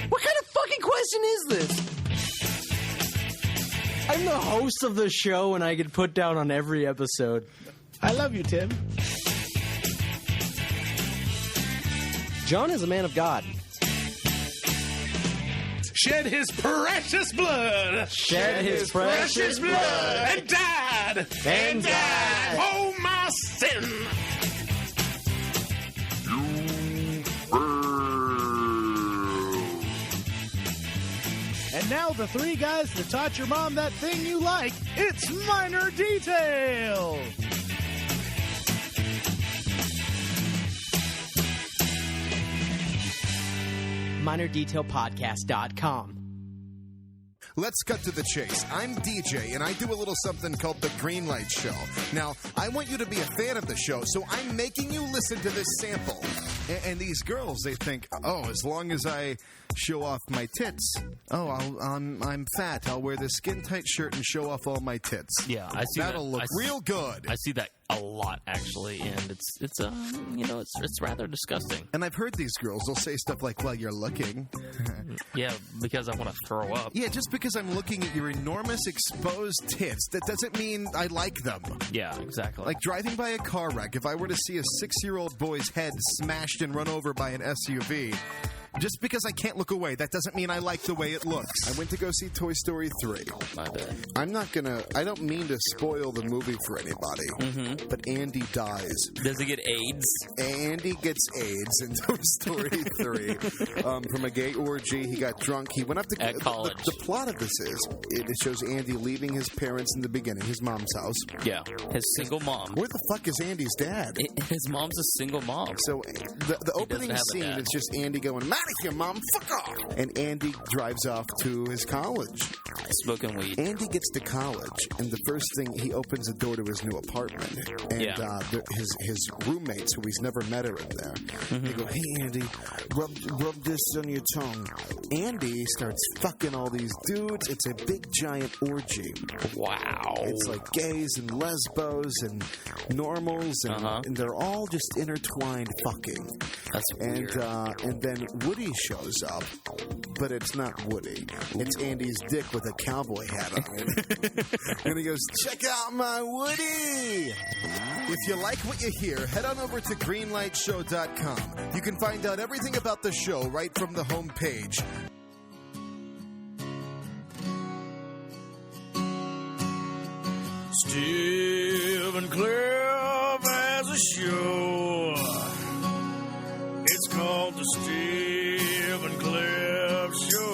What kind of fucking question is this? I'm the host of the show, and I get put down on every episode. I love you, Tim. John is a man of God. Shed his precious blood. Shed his precious blood. And died. And died. Oh, my sin. And now the three guys that taught your mom that thing you like. It's Minor Detail. MinorDetailPodcast.com. Let's cut to the chase. I'm DJ, and I do a little something called the Green Light Show. Now, I want you to be a fan of the show, so I'm making you listen to this sample. And these girls, they think, oh, as long as I show off my tits, I'm fat. I'll wear this skin-tight shirt and show off all my tits. Yeah, I see That'll look real good. I see that a lot, actually, and it's rather disgusting. And I've heard these girls, they'll say stuff like, well, you're looking. Yeah, because I want to throw up. Yeah, just because I'm looking at your enormous exposed tits, that doesn't mean I like them. Yeah, exactly. Like driving by a car wreck, if I were to see a 6-year-old boy's head smashed and run over by an SUV, just because I can't look away, that doesn't mean I like the way it looks. I went to go see Toy Story 3. My bad. I don't mean to spoil the movie for anybody, but Andy dies. Does he get AIDS? Andy gets AIDS in Toy Story 3. From a gay orgy, he got drunk. He went up to at college. The plot of this is, it shows Andy leaving his parents in the beginning, his mom's house. Yeah, his single mom. Where the fuck is Andy's dad? His mom's a single mom. So the opening scene is just Andy going, "Mad at you, Mom, fuck off!" And Andy drives off to his college. Smoking weed. Andy gets to college, and the first thing, he opens the door to his new apartment. And his roommates, who he's never met, are in there. They go, "Hey, Andy, rub this on your tongue." Andy starts fucking all these dudes. It's a big, giant orgy. Wow. It's like gays and lesbos and normals, and they're all just intertwined fucking. That's weird. And then Woody shows up, but it's not Woody. It's Andy's dick with a cowboy hat on it. And he goes, "Check out my Woody!" If you like what you hear, head on over to greenlightshow.com. You can find out everything about the show right from the homepage. Steve and Cliff has a show. It's called the Steve and Cliff Show.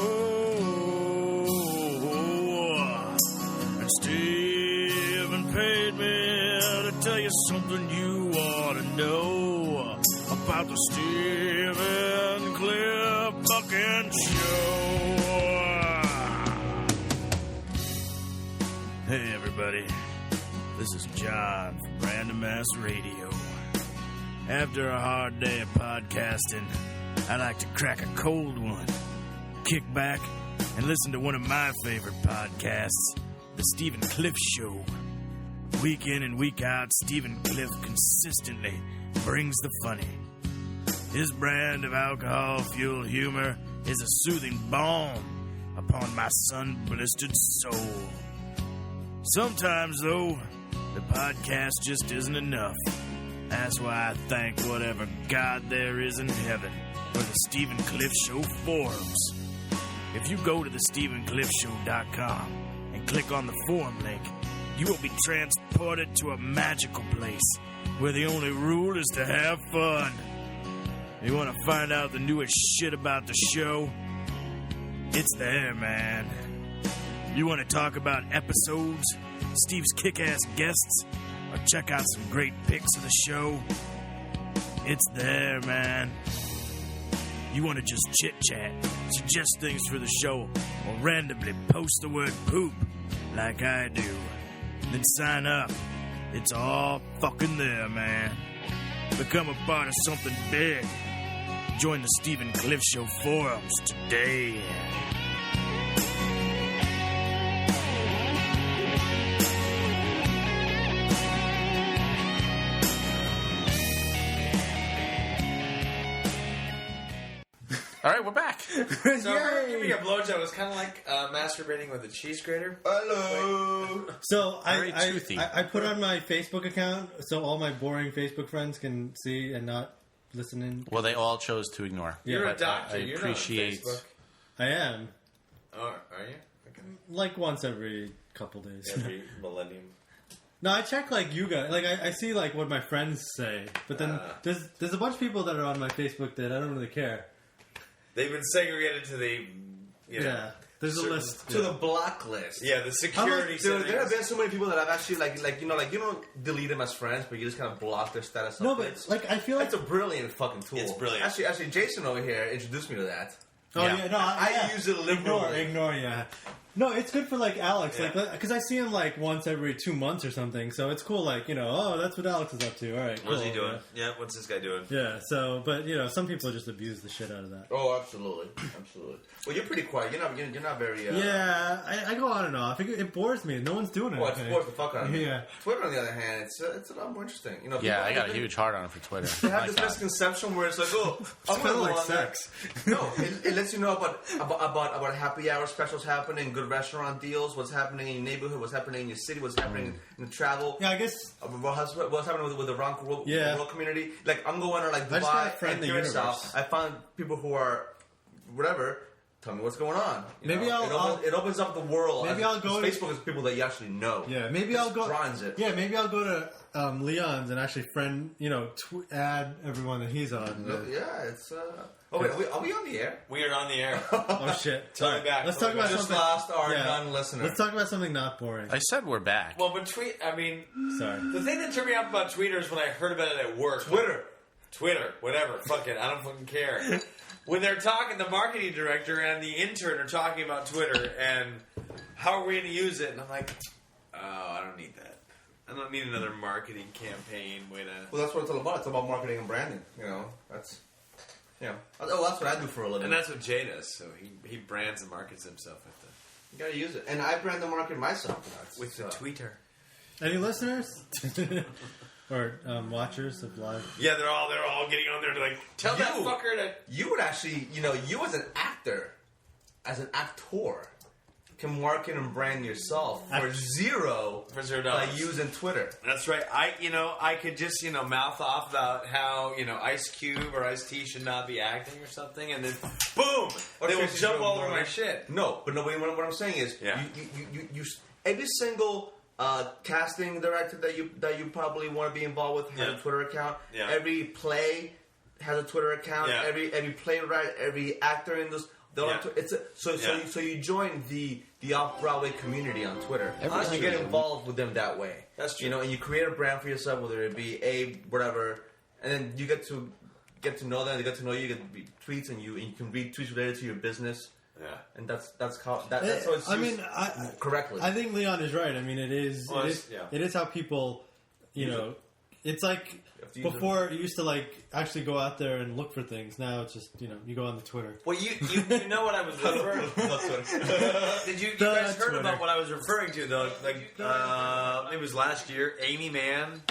And Steven paid me to tell you something you ought to know about the Steve and Cliff fucking show. Hey, everybody. This is John from Random Ass Radio. After a hard day of podcasting, I like to crack a cold one, kick back, and listen to one of my favorite podcasts, The Stephen Cliff Show. Week in and week out, Stephen Cliff consistently brings the funny. His brand of alcohol-fueled humor is a soothing balm upon my sun-blistered soul. Sometimes, though, the podcast just isn't enough. That's why I thank whatever God there is in heaven for the Stephen Cliff Show forums. If you go to thestephencliffshow.com and click on the forum link, you will be transported to a magical place where the only rule is to have fun. You want to find out the newest shit about the show? It's there, man. You want to talk about episodes, Steve's kick-ass guests, or check out some great pics of the show? It's there, man. You want to just chit-chat, suggest things for the show, or randomly post the word poop like I do, then sign up. It's all fucking there, man. Become a part of something big. Join the Stephen Cliff Show forums today. All right, we're back. So her giving me a blowjob was kind of like masturbating with a cheese grater. Hello. So Very toothy. I put on my Facebook account so all my boring Facebook friends can see and not listen in. Well, they all chose to ignore. You're But a doctor. I You're appreciate. not on Facebook. I am. Oh, are you? Okay. Like once every couple days. Every millennium. No, I check like you guys. Like I see like what my friends say, but then there's a bunch of people that are on my Facebook that I don't really care. They've been segregated to the, Yeah, there's a list To the block list. Yeah, the security. Dude, there have been so many people that I've actually like you don't delete them as friends, but you just kind of block their status. No, updates. but like I feel like That's a brilliant fucking tool. It's brilliant. Actually, Jason over here introduced me to that. oh yeah, no, I use it liberally. Ignore, yeah. No, it's good for like Alex, like because I see him like once every 2 months or something, so it's cool. Like oh, that's what Alex is up to. All right, What's cool, he doing? Yeah, what's this guy doing? Yeah, so but some people just abuse the shit out of that. Oh, absolutely, absolutely. Well, you're pretty quiet. You're not very. Yeah, I go on and off. It bores me. No one's doing it. Well, it bores the fuck out of me. Yeah. Twitter, on the other hand, it's a lot more interesting. Yeah, people- I got a huge heart on for Twitter. They have My this God. misconception where it's like, oh, It's I'm kind gonna of go like on there. sex. No, it lets you know about happy hour specials happening, good restaurant deals, what's happening in your neighborhood, what's happening in your city, what's happening in the travel. Yeah, I guess. What's happening with the world community? Like I'm going to like I just gotta Dubai friend and the Curacao. universe. I found people who are whatever. Tell me what's going on. Maybe it opens up the world. Maybe I'll go to- Facebook is people that you actually know. Yeah, maybe I'll go. Bronze it. Yeah, maybe I'll go to Leon's and actually friend, add everyone that he's on. Yeah, it's. Oh wait, are we on the air? We are on the air. Oh shit! Totally back. Let's talk about Just something. lost our non-listener. Let's talk about something not boring. I said we're back. Well, but Sorry. The thing that turned me off about Twitter is when I heard about it at work. Twitter, whatever. Fuck it. I don't fucking care. When they're talking, the marketing director and the intern are talking about Twitter and how are we going to use it? And I'm like, oh, I don't need that. I don't need another marketing campaign. Well, that's what it's all about. It's about marketing and branding. That's what I do for a living. And that's what Jay does. So he brands and markets himself with You gotta use it. And I brand and market myself. with the Twitter. Any listeners or watchers of live? Yeah, they're all getting on there to like tell that fucker to. You would actually, you as an actor, as an actor, can market and brand yourself for zero by using Twitter. That's right. I could just mouth off about how Ice Cube or Ice T should not be acting or something, and then boom, they will jump all over my shit. No, but what I'm saying is, you every single casting director that you probably want to be involved with has a Twitter account. Yeah. Every play has a Twitter account. Yeah. Every playwright, every actor in this. So you join the off-Broadway community on Twitter. And you get involved with them that way. That's true. And you create a brand for yourself, whether it be whatever, and then you get to know them. They get to know you. You get tweets, and you can read tweets related to your business. Yeah, and that's how it's used correctly. I think Leon is right. I mean, it is how people, it's like before it used to like actually go out there and look for things. Now it's just you go on the Twitter. Well, you know what I was referring to. Did you guys heard about what I was referring to though? Like it was last year. Amy Mann,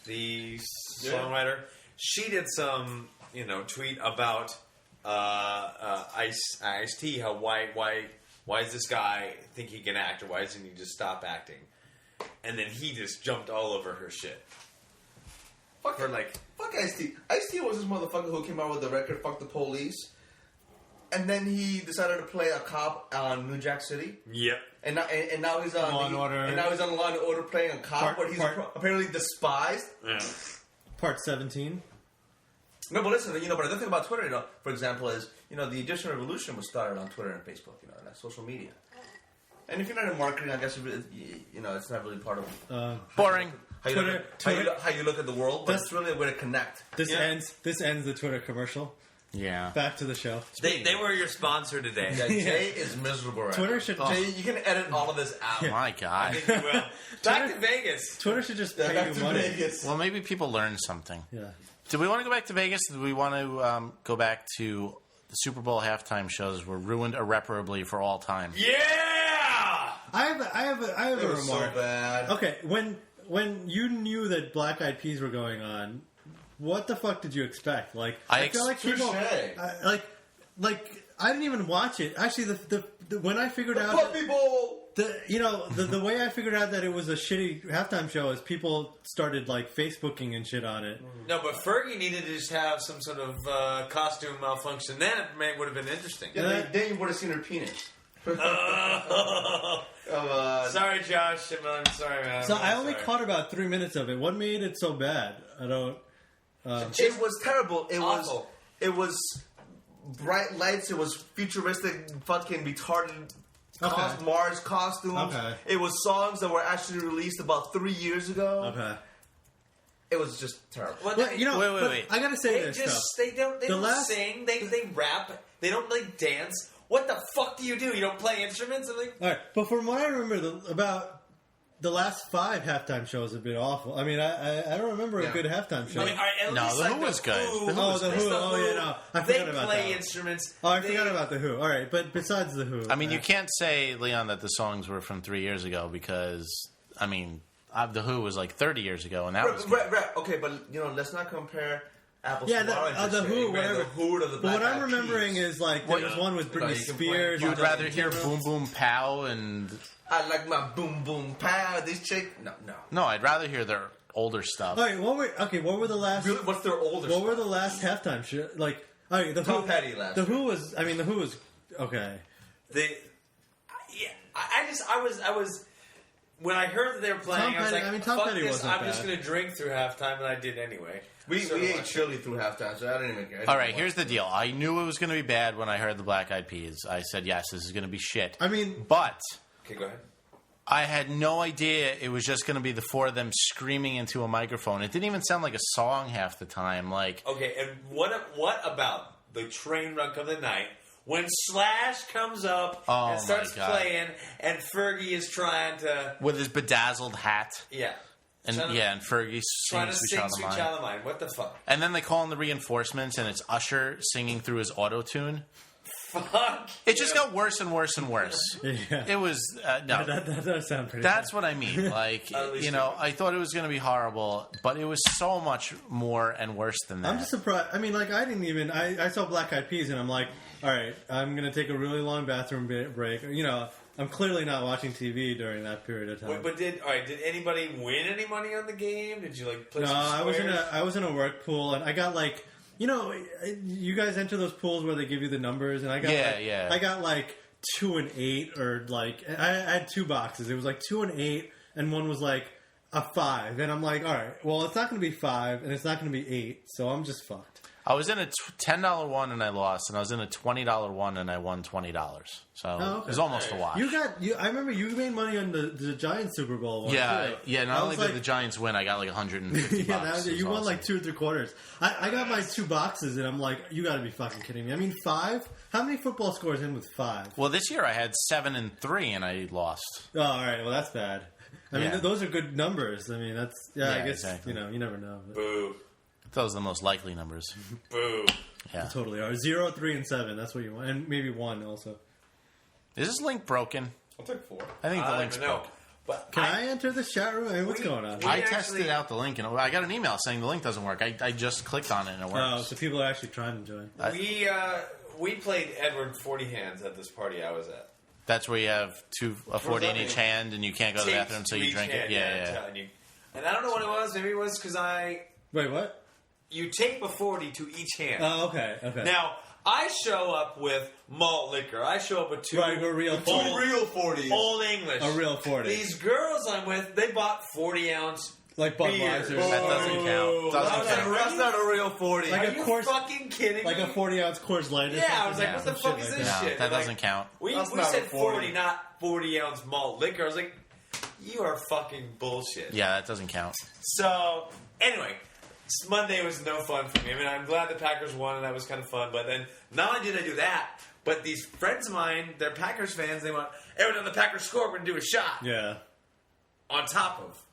the songwriter, she did some tweet about Ice-T. How why does this guy think he can act, or why doesn't he just stop acting? And then he just jumped all over her shit. Fuck Ice-T. Ice-T was this motherfucker who came out with the record "Fuck the Police," and then he decided to play a cop on New Jack City. Yep. And now he's on Law and Order. And now he's on Law and Order playing a cop, but he's apparently despised. Yeah. Part 17. No, but listen, but the thing about Twitter, for example, is the Egyptian Revolution was started on Twitter and Facebook, and social media. And if you're not in marketing, I guess it's not really part of boring. How you look at the world, but it's really a way to connect. This ends the Twitter commercial. Yeah. Back to the show. They were your sponsor today. Yeah, Jay is miserable right Twitter now. should Jay, you can edit all of this out. Oh my God. I think you will. Back to Vegas. Twitter should just pay you money. Vegas. Well, maybe people learn something. Yeah. Do we want to go back to Vegas? Do we want to go back to the Super Bowl halftime shows were ruined irreparably for all time? Yeah! I have a remark. So bad. Okay, when you knew that Black Eyed Peas were going on, what the fuck did you expect? Like, I feel like people, like I didn't even watch it. Actually, the when I figured out Puppy Bowl. The way I figured out that it was a shitty halftime show is people started like Facebooking and shit on it. No, but Fergie needed to just have some sort of costume malfunction. Then it would have been interesting. Yeah, then you would have seen her penis. Sorry, Josh. I'm sorry, man. So I only caught about 3 minutes of it. What made it so bad? I don't. It was terrible. Awful. It was bright lights. It was futuristic, fucking retarded. Okay. Mars costumes. Okay. It was songs that were actually released about 3 years ago. Okay. It was just terrible. Well, wait. I gotta say this stuff. They don't sing. They rap. They don't like dance. What the fuck do? You don't play instruments? All right, but from what I remember, about the last 5 halftime shows have been awful. I mean, I don't remember a good halftime show. I mean, The Who was good. The Who. Oh, yeah, no. I forgot about that. They play instruments. Oh, I forgot about The Who. All right, but besides The Who. I mean, you can't say, Leon, that the songs were from 3 years ago because, I mean, The Who was like 30 years ago, and that was good. Right. Okay, but, let's not compare apples Yeah, to oranges. The Who, whatever. The Who to the But what Black I'm Eyed remembering Peas. is, like, there was one with Britney Spears. You would rather hear Boom Boom Pow and... I like my boom boom pow. This chick, no. No, I'd rather hear their older stuff. All right, what were the last? Really, what's their older? What were the last halftime show? Like, all right, the Tom Who. Petty last. The Who was. I mean, the Who was okay. I was. When I heard that they were playing, I was like, Tom "Fuck Petty this! wasn't I'm bad. just going to drink through halftime," and I did anyway. We ate chili through halftime, so I didn't even care. All right, here's the deal. I knew it was going to be bad when I heard the Black Eyed Peas. I said, yes, this is going to be shit. I mean... But... Okay, go ahead. I had no idea it was just going to be the 4 of them screaming into a microphone. It didn't even sound like a song half the time. Like, okay, and what about the train wreck of the night when Slash comes up and starts playing, and Fergie is trying to with his bedazzled hat. Yeah. And and Fergie trying to sings sing Sweet Sweet Child of Mine. What the fuck? And then they call in the reinforcements, and it's Usher singing through his auto-tune. Fuck. It just got worse and worse and worse. Yeah. It was no. That does sound pretty. That's what I mean. Like, I thought it was going to be horrible, but it was so much more and worse than that. I'm just surprised. I mean, like, I didn't even. I saw Black Eyed Peas, and I'm like, all right, I'm going to take a really long bathroom break. I'm clearly not watching TV during that period of time. Wait, but did anybody win any money on the game? Did you play? No, some squares? I was in a work pool, and I got like, you guys enter those pools where they give you the numbers, and I got I got like 2 and 8, or like I had 2 boxes. It was like 2 and 8, and one was like a 5. And I'm like, all right, well, it's not going to be 5, and it's not going to be 8, so I'm just fucked. I was in a $10 one and I lost, and I was in a $20 one and I won $20. So it was almost a wash. I remember you made money on the Giants Super Bowl one. Yeah, too. Not only did the Giants win, I got like $150. You won like 2 3/4. I got my 2 boxes, and I'm like, you got to be fucking kidding me. I mean, 5. How many football scores in with 5? Well, this year I had 7 and 3, and I lost. Oh, all right. Well, that's bad. I mean, those are good numbers. I mean, that's I guess exactly. You never know. But. Boo. Those are the most likely numbers. Boo. Yeah. They totally are. 0, 3, and 7. That's what you want. And maybe 1 also. Is this link broken? I'll take 4. I think the link's don't even know. broken. But Can I enter this chat room? Hey, what's going on? I tested out the link, and I got an email saying the link doesn't work. I just clicked on it, and it works. Oh, so people are actually trying to join. we played Edward 40 Hands at this party I was at. That's where you have a 40 in each hand, and you can't go to the Taped bathroom, so to you each drink hand, it. I'm telling you. And I don't know what it was. Maybe it was because Wait, what? You tape a 40 to each hand. Oh, okay. Now, I show up with malt liquor. I show up with 2 real 40s. Old English. A real 40. These girls I'm with, they bought 40-ounce like Budweiser. That doesn't count. That's not a real 40. Like Are you fucking kidding me? Like a 40-ounce Coors Light. Yeah, I was like, what the fuck is this shit? That doesn't count. We said 40, not 40-ounce malt liquor. I was like, you are fucking bullshit. Yeah, that doesn't count. So, anyway, Monday was no fun for me. I mean, I'm glad the Packers won, and that was kind of fun. But then, not only did I do that, but these friends of mine, they're Packers fans, they want, every time the Packers score, we're going to do a shot. Yeah. On top of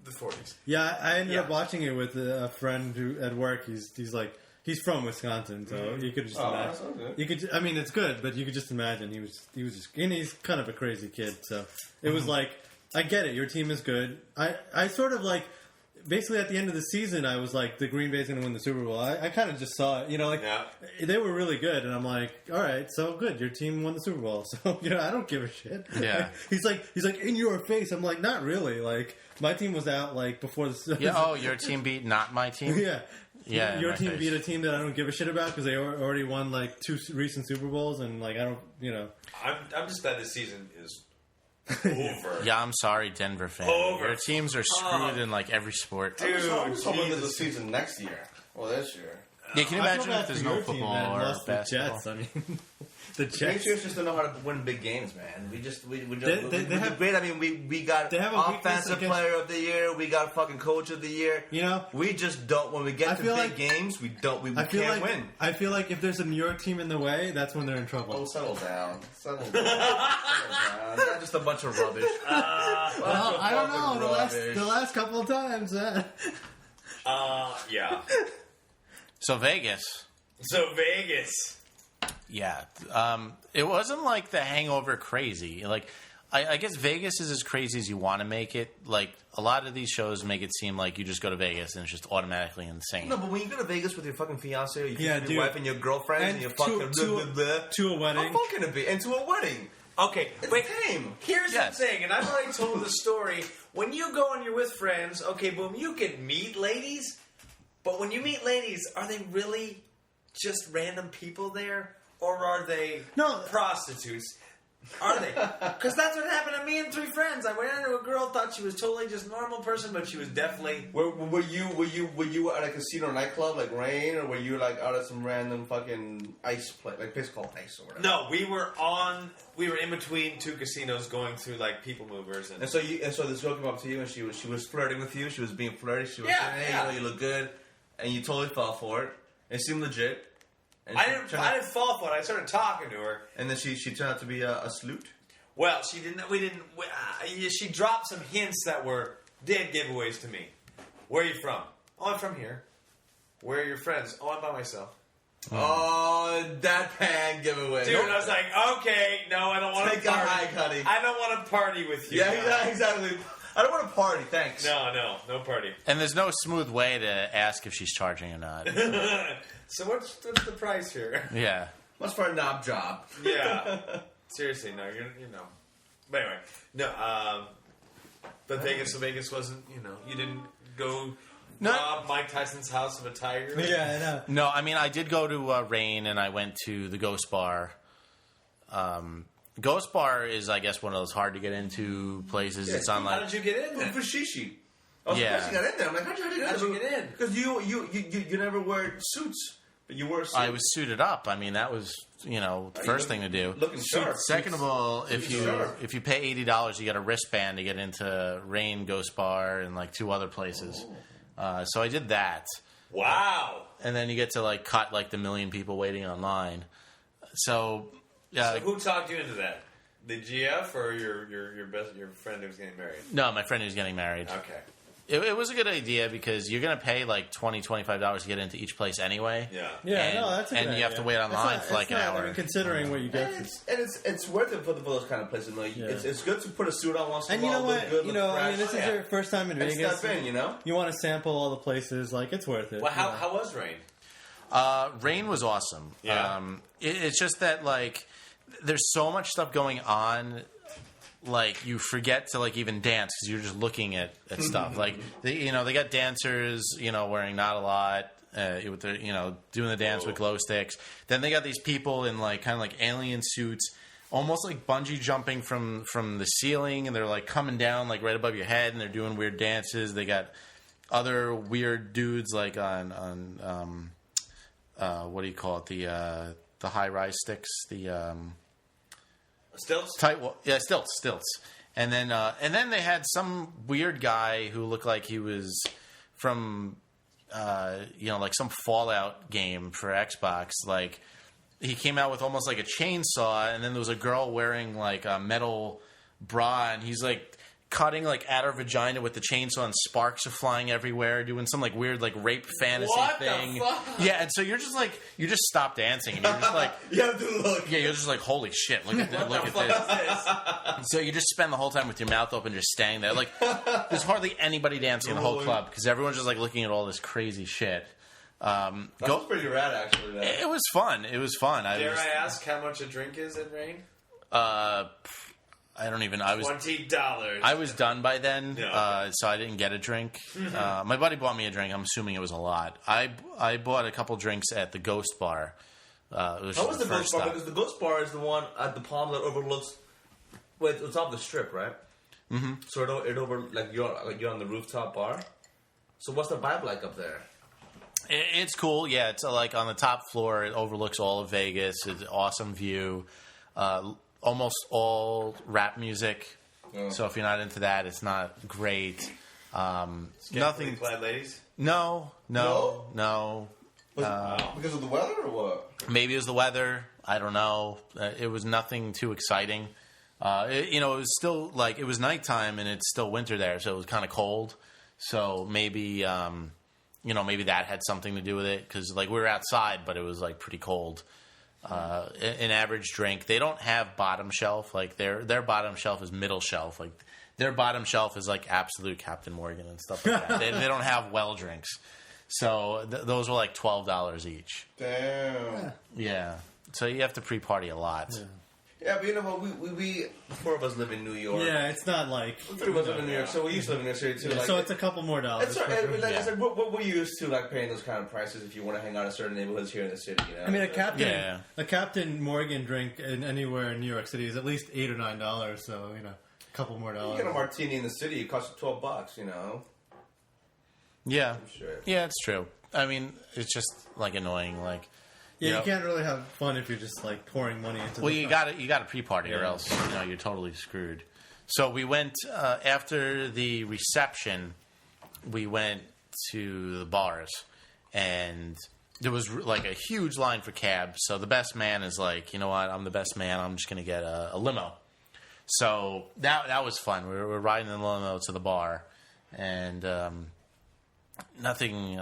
the 40s. Yeah, I ended up watching it with a friend who at work. He's from Wisconsin, so you could just imagine. You could, I mean, it's good, but you could just imagine he was just, and he's kind of a crazy kid. So it was like, I get it. Your team is good. I sort of like basically at the end of the season, I was like, the Green Bay's going to win the Super Bowl. I kind of just saw it, they were really good, and I'm like, all right, so good, your team won the Super Bowl, so I don't give a shit. Yeah. he's like in your face. I'm like, not really. Like my team was out like before the. Yeah. Oh, your team beat not my team. Yeah. Yeah. Your team beat a team that I don't give a shit about because they already won like 2 recent Super Bowls, and like I don't, I'm just glad this season is over. Yeah, I'm sorry, Denver fan. Over. Your teams are screwed in like every sport. Dude, I'm just hoping there's a season next year. Well, this year. Yeah, can you imagine if there's no football or basketball? The Jets. I mean, the Jets. Patriots just don't know how to win big games, man. We They have great. I mean, we got they have a offensive player of the year. We got fucking coach of the year. We just don't. When we get to big games, we can't win. I feel like if there's a New York team in the way, that's when they're in trouble. Oh, settle down. Settle down. It's not just a bunch of rubbish. Well, I don't know. The last couple of times. Yeah. So Vegas. Yeah. It wasn't like the Hangover crazy. Like, I guess Vegas is as crazy as you want to make it. Like, a lot of these shows make it seem like you just go to Vegas and it's just automatically insane. No, but when you go to Vegas with your fucking fiance or your wife and your girlfriend and your fucking... To a wedding. How fun can it be? And to a wedding. Okay, it's tame. Here's the thing, and I've already told the story. When you go and you're with friends, okay, boom, you can meet ladies, but when you meet ladies, are they really just random people there? Or are they prostitutes? Are they? Because that's what happened to me and 3 friends. I went into a girl, thought she was totally just a normal person, but she was definitely... Were you at a casino or nightclub like Rain, or were you like out at some random fucking ice place, like place called Ice or whatever? No, we were in between 2 casinos going through like people movers, and so this girl came up to you and she was flirting with you. She was being flirty. She was saying, "Hey, you look good," and you totally fell for it. It seemed legit. I didn't fall for it. I started talking to her, and then she turned out to be a sleut. Well, she didn't. She dropped some hints that were dead giveaways to me. Where are you from? Oh, I'm from here. Where are your friends? Oh, I'm by myself. Oh, deadpan giveaway. Dude, I was like, okay, no, I don't want to party. Take a hike, honey. I don't want to party with you. Yeah, exactly. I don't want to party, thanks. No party. And there's no smooth way to ask if she's charging or not. So what's the price here? Yeah. What's for a knob job? Yeah. Seriously, no, you know. But anyway, no. But Vegas wasn't. You didn't go rob Mike Tyson's house of a tiger. Yeah, I know. No, I mean I did go to Rain and I went to the Ghost Bar. Ghost Bar is, I guess, one of those hard to get into places. Yeah. It's on like. How did you get in there? For Shishi. I was surprised you got in there. I'm like, how'd you get in? Because you never wear suits, but you wore a suit. I was suited up. I mean, that was the first thing to do. Looking sharp. Second of all, if you pay $80, you get a wristband to get into Rain, Ghost Bar, and like 2 other places. So I did that. Wow. And then you get to like cut like the million people waiting online. So who talked you into that? The GF or your friend who was getting married? No, my friend who's getting married. Okay. It was a good idea because you're going to pay like $20, $25 to get into each place anyway. Yeah. That's a good and you have to wait online for like an hour. I mean, considering what you get. It's worth it for those kind of places. Like, it's good to put a suit on once in a while. And you know what? Good, I mean, this is your first time in Vegas. And step in, You want to sample all the places. Like, it's worth it. Well, how was Rain? Rain was awesome. Yeah. It's just that like there's so much stuff going on. Like you forget to like even dance because you're just looking at stuff. Like they got dancers wearing not a lot, with their doing the dance with glow sticks. Then they got these people in like kind of like alien suits, almost like bungee jumping from the ceiling, and they're like coming down like right above your head, and they're doing weird dances. They got other weird dudes like on what do you call it, the high rise sticks, the Stilts? Stilts. And then they had some weird guy who looked like he was from, like some Fallout game for Xbox. Like, he came out with almost like a chainsaw, and then there was a girl wearing like a metal bra, and he's like cutting like at her vagina with the chainsaw and sparks are flying everywhere, doing some like weird like rape fantasy thing. The fuck? Yeah, and so you're just like you just stop dancing and you're just like You have to look. yeah, you're just like holy shit, look at this, look at this. So you just spend the whole time with your mouth open, just standing there. Like there's hardly anybody dancing in the whole club because everyone's just like looking at all this crazy shit. That was pretty rad, actually. Though. It was fun. It was fun. Dare I ask how much a drink is in Rain? I don't even. I was $20. I was done by then, No. so I didn't get a drink. My buddy bought me a drink. I'm assuming it was a lot. I bought a couple drinks at the Ghost Bar. How was the Ghost Bar? Because the Ghost Bar is the one at the Palm that overlooks. Well, it's off the strip, right? Mm-hmm. So it over like you're on the rooftop bar. So what's the vibe like up there? It's cool. Yeah, it's like on the top floor. It overlooks all of Vegas. It's an awesome view. Almost all rap music. Oh. So if you're not into that, it's not great. Nothing. Clad ladies? No. Because of the weather or what? Maybe it was the weather. I don't know. It was nothing too exciting. It was still like it was nighttime and it's still winter there, so it was kind of cold. So maybe maybe that had something to do with it because like we were outside, but it was like pretty cold. An average drink. They don't have bottom shelf. Like their bottom shelf is middle shelf. Like their bottom shelf is like Absolute Captain Morgan and stuff like that. they don't have well drinks. So those were like $12 each. Damn. Yeah. So you have to pre-party a lot. Yeah, but you know what? We four of us live in New York. Yeah, it's not like three of us live in New York, so we used to live in New York City too. Yeah, like, so it's a couple more dollars. It's like I said, we're used to like paying those kind of prices if you want to hang out in certain neighborhoods here in the city. You know? I mean, a Captain Morgan drink anywhere in New York City is at least $8 or $9. So a couple more dollars. You get a martini in the city, it costs you $12. Yeah. Sure. Yeah, it's true. I mean, it's just like annoying. Like, you can't really have fun if you're just like pouring money into. Well, you got to pre-party or else you're totally screwed. So we went after the reception. We went to the bars, and there was like a huge line for cabs. So the best man is like, you know what? I'm the best man. I'm just going to get a limo. So that was fun. We were riding in the limo to the bar, and nothing.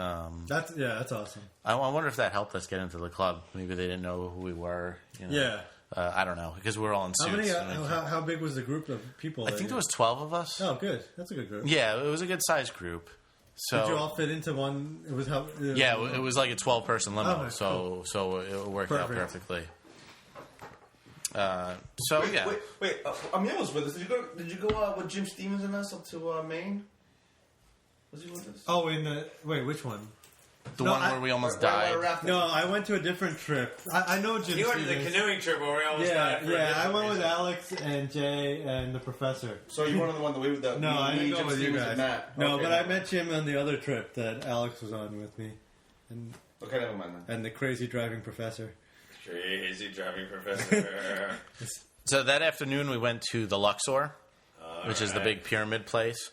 That's awesome. I wonder if that helped us get into the club. Maybe they didn't know who we were. Yeah. I don't know because we're all in suits. How big was the group of people? I think there was 12 of us. Oh, good. That's a good group. Yeah, it was a good sized group. So did you all fit into one? It was it was like a 12-person limo. Okay, so it worked out perfectly. Wait. Amir was with us. Did you go with Jim Stevens and us up to Maine? Was he with us? Oh, which one? The one where we almost died. No, I went to a different trip. I know Jim. You went to the canoeing trip where we almost died. I went with Alex and Jay and the professor. So you were the one that we with the No, I didn't go with you guys. No, okay, but I met Jim on the other trip that Alex was on with me. And, okay, never mind then. And the crazy driving professor. Crazy driving professor. So that afternoon we went to the Luxor, which is the big pyramid place.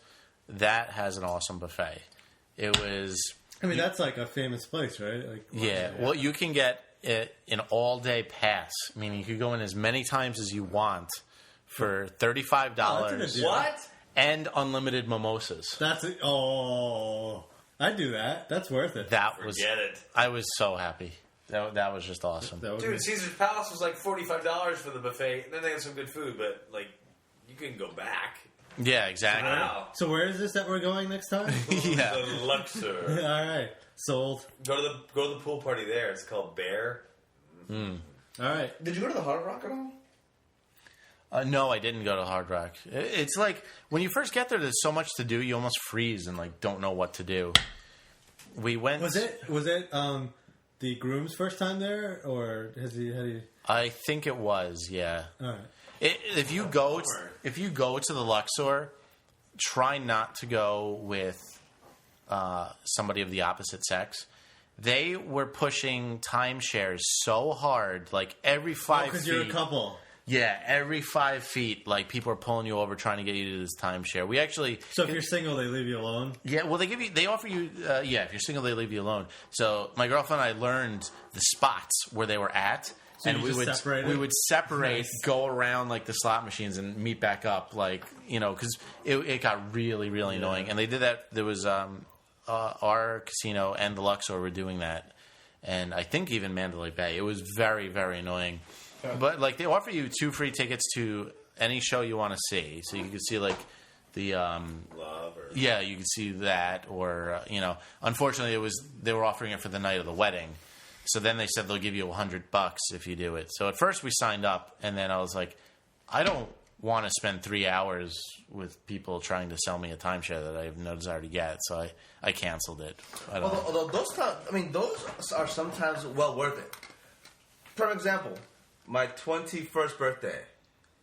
That has an awesome buffet. It was... I mean, that's like a famous place, right? Like, well, you can get an all-day pass, meaning you could go in as many times as you want for $35. What? And unlimited mimosas. I'd do that. That's worth it. Forget it. I was so happy. That was just awesome. Dude, Caesar's Palace was like $45 for the buffet. And then they had some good food, but like you couldn't go back. Yeah, exactly. Wow. So where is this that we're going next time? Yeah. The Luxor. All right. Sold. Go to the pool party there. It's called Bear. All right. Did you go to the Hard Rock at all? No, I didn't go to Hard Rock. It's like when you first get there, there's so much to do, you almost freeze and like don't know what to do. We went. Was it the groom's first time there, or had he? I think it was. Yeah. All right. If you go to the Luxor, try not to go with somebody of the opposite sex. They were pushing timeshares so hard, like every 5 feet. Because you're a couple. Yeah, every 5 feet, like people are pulling you over trying to get you to this timeshare. We actually. So if you're single, they leave you alone. Yeah, well, they offer you. If you're single, they leave you alone. So my girlfriend and I learned the spots where they were at. So and you we just would separated? we would separate, Nice. go around like the slot machines and meet back up, like because it got really really annoying. And they did that. There was our casino and the Luxor were doing that, and I think even Mandalay Bay. It was very very annoying. But like they offer you 2 free tickets to any show you want to see, so you can see like the Love or... yeah, you could see that, or unfortunately, they were offering it for the night of the wedding. So then they said they'll give you $100 if you do it. So at first we signed up, and then I was like, I don't want to spend 3 hours with people trying to sell me a timeshare that I have no desire to get. So I canceled it. Although those are sometimes well worth it. For example, my 21st birthday,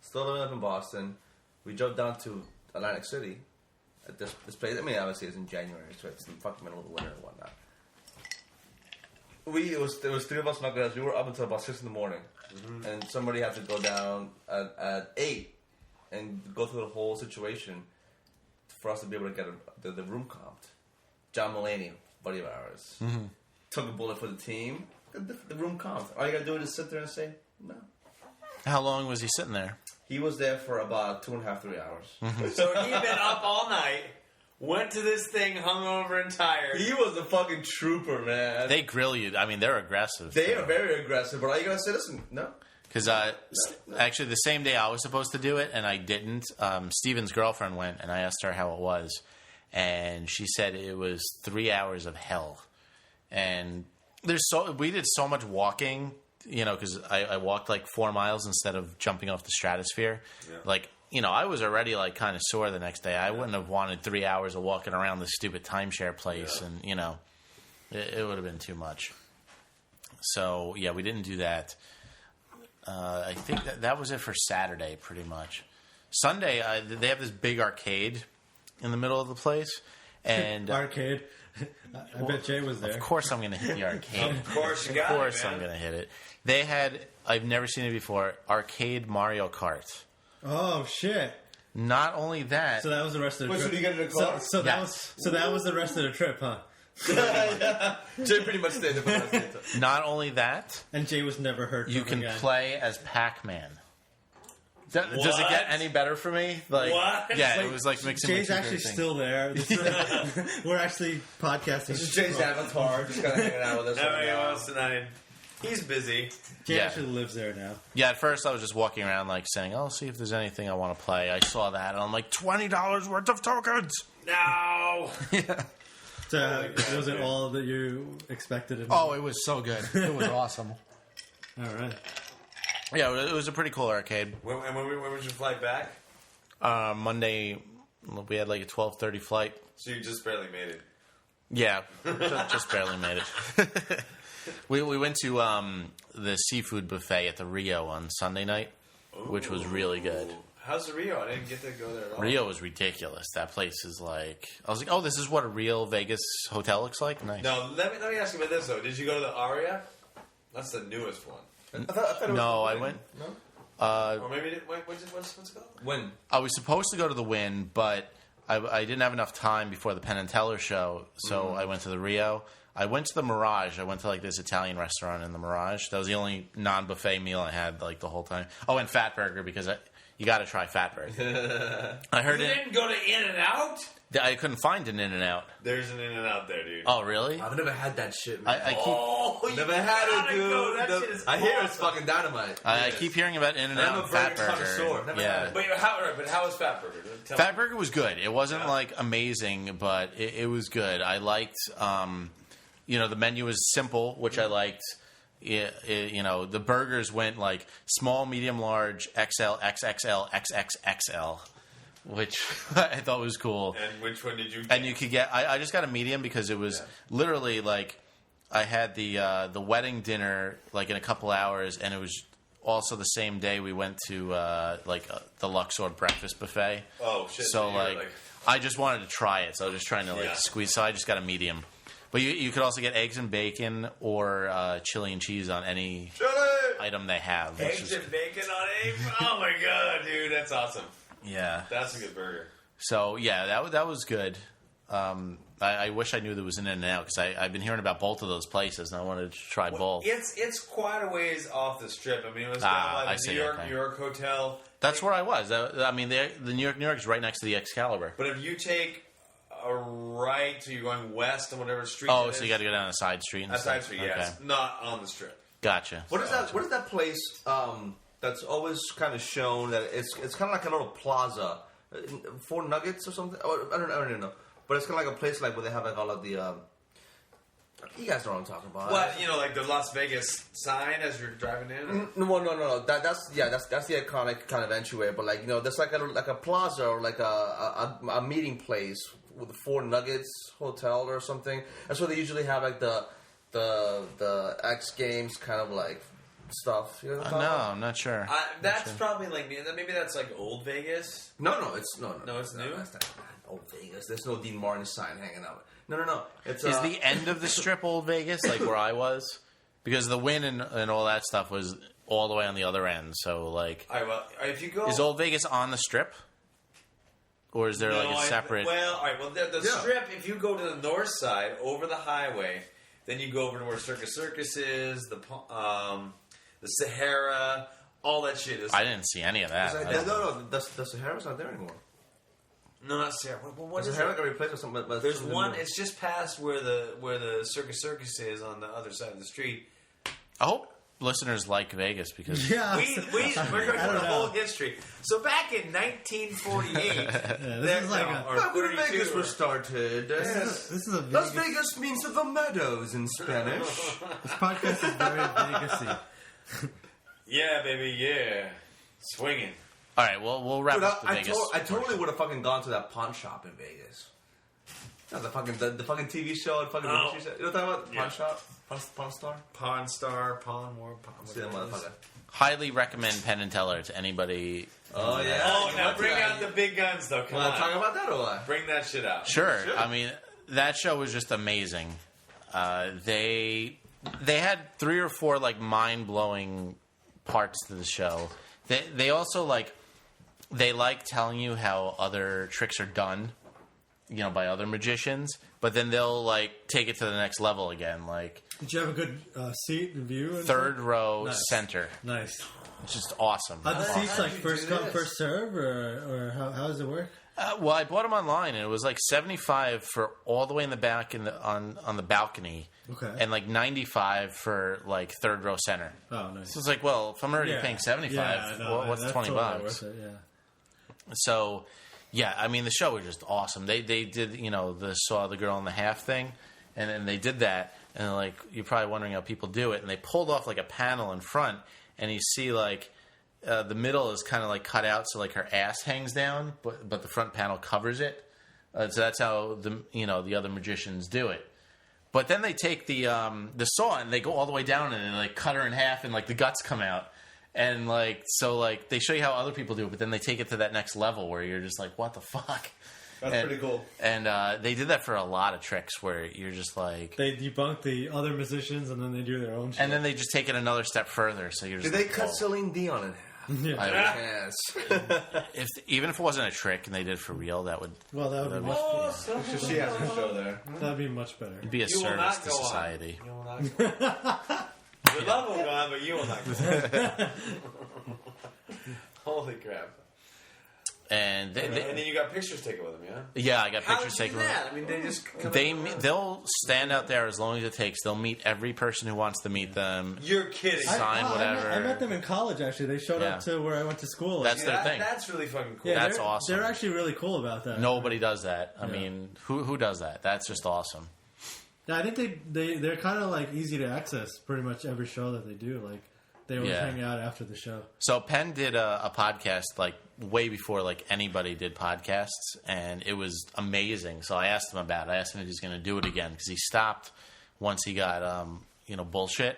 still living up in Boston, we drove down to Atlantic City at this place. I mean, obviously it's in January, so it's in the fucking middle of the winter and whatnot. There was 3 of us, and my guys. We were up until about 6 in the morning, and somebody had to go down at 8 and go through the whole situation for us to be able to get the room comped. John Mulaney, buddy of ours, took a bullet for the team. The room comped. All you gotta do is sit there and say no. How long was he sitting there? He was there for about 2.5, 3 hours. So he'd been up all night, went to this thing hungover and tired. He was a fucking trooper, man. They grill you. I mean, they're aggressive. They are very aggressive, but all you gotta say, listen, no. Because actually, the same day I was supposed to do it, and I didn't. Steven's girlfriend went, and I asked her how it was, and she said it was 3 hours of hell. And we did so much walking, because I walked like 4 miles instead of jumping off the stratosphere. Yeah. Like, I was already like kind of sore the next day. I wouldn't have wanted 3 hours of walking around this stupid timeshare place, and it would have been too much. So yeah, we didn't do that. I think that was it for Saturday, pretty much. Sunday, they have this big arcade in the middle of the place, and arcade. I bet Jay was there. Of course, I'm going to hit the arcade. Of course, you got it, Of course, man. I'm going to hit it. They had, I've never seen it before, arcade Mario Kart. Oh shit! Not only that, So that was the rest of the Wait, trip. so you get in a car? So that was the rest of the trip, huh? Jay pretty much stayed there for the rest of the time. not only that, And Jay was never hurt. you from can again. play as Pac-Man. Does it get any better for me? Like, What? Yeah, it was like mixing. Jay's actually still there. We're actually podcasting. This is Jay's avatar, just kind of hanging out with us. Nobody right now. wants tonight. He's busy. Jay Yeah. actually lives there now. Yeah, at first I was just walking around like saying, "Oh, see if there's anything I want to play." I saw that and I'm like, $20 worth of tokens. No. So was it all that you expected? Oh, it was so good. It was awesome. All right. Yeah, it was a pretty cool arcade. When was your flight back? Monday, we had like a 12:30 flight. So you just barely made it. Yeah, just barely made it. We went to the seafood buffet at the Rio on Sunday night, which was really good. How's the Rio? I didn't get to go there at all. Rio was ridiculous. That place is like... I was like, oh, this is what a real Vegas hotel looks like? Nice. No, let me ask you about this, though. Did you go to the Aria? That's the newest one. I thought it was No, the I Win. went... No? Or maybe... What's it called? Win. I was supposed to go to the Wynn, but I didn't have enough time before the Penn and Teller show, so I went to the Rio. I went to the Mirage. I went to like this Italian restaurant in the Mirage. That was the only non-buffet meal I had like the whole time. Oh, and Fat Burger, because you got to try Fat Burger. I heard You didn't go to In-N-Out? I couldn't find an In-N-Out. There's an In-N-Out there, dude. Oh, really? I've never had that shit, man. I keep Never had it, dude. Go. That shit is I hear it's awesome. fucking dynamite. I keep hearing about I'm In-N-Out a and Fat burger Burger. connoisseur. Never had it. But how is Fat Burger? Tell Fat me. Burger was good. It wasn't like amazing, but it was good. I liked, the menu was simple, which I liked. The burgers went like small, medium, large, XL, XXL, XXXL, which I thought was cool. And which one did you get? And you could get. I just got a medium because it was literally like I had the wedding dinner like in a couple hours, and it was also the same day we went to the Luxor breakfast buffet. Oh shit! So you're like I just wanted to try it, so I was just trying to squeeze. So I just got a medium. But you could also get eggs and bacon or chili and cheese on any item they have. Eggs and bacon on egg? Oh my god, dude, that's awesome. Yeah, That's a good burger. So yeah, that was good. I wish I knew there was an In-N-Out because I've been hearing about both of those places and I wanted to try both. It's quite a ways off the strip. I mean, it was kind of like the New York Hotel. That's where I was. I mean, the New York is right next to the Excalibur. But if you take a right, so you're going west on whatever street. Oh, so you got to go down a side street. A side street, yeah. It's not on the strip. Gotcha. What is that? What is that place that's always kind of shown that it's kind of like a little plaza, 4 Nuggets or something? I don't know. But it's kind of like a place like where they have like all of the. You guys know what I'm talking about. What, like the Las Vegas sign as you're driving in? No. That's the iconic kind of entryway. But there's like a plaza or like a meeting place with the 4 Nuggets Hotel or something. That's where they usually have like the X Games kind of like stuff. You know what I'm talking about? I'm not sure. That's probably like maybe that's like old Vegas. No, it's no. No, it's new. That's not old Vegas. There's no Dean Martin sign hanging out. No. It's is the end of the strip old Vegas, like where I was? Because the Wynn and all that stuff was all the way on the other end. So like, all right, well, if you go, is old Vegas on the strip, or is there like a separate? The strip. If you go to the north side over the highway, then you go over to where Circus is, the Sahara, all that shit is. I didn't see any of that. No, the Sahara's not there anymore. No, not Sahara. What is Sahara got replaced with something? But there's one. It's just past where the Circus is on the other side of the street. I hope listeners like Vegas because we're going through the whole history. So back in 1948, when Vegas was started. This is a Vegas. Las Vegas means the meadows in Spanish. This podcast is very Vegasy. Yeah, baby, yeah, swinging. All right, well, we'll wrap up the Vegas. I totally would have fucking gone to that pawn shop in Vegas. No, the fucking TV show and fucking movie show. You know what I'm talking about? Pawn shop? Pawn Star? Pawn War. See that motherfucker. Highly recommend Penn and Teller to anybody. Oh, yeah. Oh, now bring out the big guns, though. Come on. Talk about that or what? Bring that shit out. Sure. I mean, that show was just amazing. They had 3 or 4, like, mind-blowing parts to the show. They also, like... They like telling you how other tricks are done, by other magicians, but then they'll like take it to the next level again. Like, did you have a good seat and view? And 3rd row center. Nice. It's just awesome. Are the seats like first come, first serve, or how does it work? Well, I bought them online, and it was like $75 for all the way in the back on the balcony, and like $95 for like 3rd row center. Oh, nice. So it's like, well, if I'm already paying $75, what's $20? Totally worth it, yeah. So, yeah, I mean, the show was just awesome. They did, the Saw the Girl in the Half thing, and then they did that, and like, you're probably wondering how people do it, and they pulled off like a panel in front, and you see like, the middle is kind of like cut out, so like her ass hangs down, but the front panel covers it. So that's how the other magicians do it. But then they take the saw and they go all the way down and they like cut her in half, and like the guts come out. And, like, so, like, they show you how other people do it, but then they take it to that next level where you're just like, what the fuck? That's pretty cool. And they did that for a lot of tricks where you're just like... They debunk the other musicians, and then they do their own shit. And then they just take it another step further, so you're just Did they cut Celine Dion in half? Yeah. Even if it wasn't a trick and they did it for real, that would... Well, that would be much better. She has her show there. That would be much better. It'd be a service to society. You will not go on. The love will go on, but you will not go on. Holy crap. And then you got pictures taken with them, yeah? Yeah, I got pictures taken with them. I mean, they just they'll stand out there as long as it takes. They'll meet every person who wants to meet them. You're kidding. Sign whatever. I met them in college, actually. They showed up to where I went to school. That's their thing. That's really fucking cool. Yeah, that's awesome. They're actually really cool about that. Nobody does that. I mean, who does that? That's just awesome. Yeah, I think they're kind of like easy to access pretty much every show that they do. Like, they always hang out after the show. So Penn did a podcast like way before like anybody did podcasts, and it was amazing. So I asked him about it. I asked him if he's going to do it again because he stopped once he got bullshit.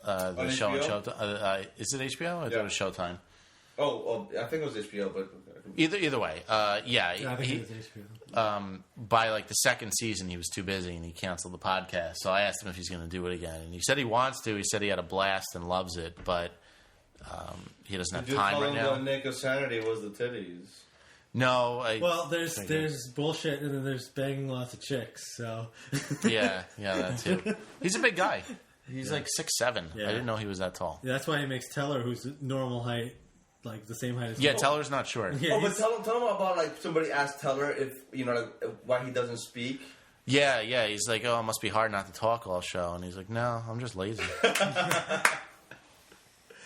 The show on Showtime. Is it HBO? I thought it was Showtime. Oh, I think it was HBO, but either way, I think it was HBO. By like the 2nd season, he was too busy and he canceled the podcast. So I asked him if he's going to do it again, and he said he wants to. He said he had a blast and loves it, but he doesn't have time right now. The Nick of Sanity was the titties. No. Well, there's bullshit, and then there's banging lots of chicks. So yeah, that too. He's a big guy. He's like 6'7". Yeah. I didn't know he was that tall. Yeah, that's why he makes Teller, who's normal height, like the same height as Yeah, Teller's not short. Yeah, but tell him about like somebody asked Teller if why he doesn't speak. Yeah. He's like, oh, it must be hard not to talk all show, and he's like, no, I'm just lazy.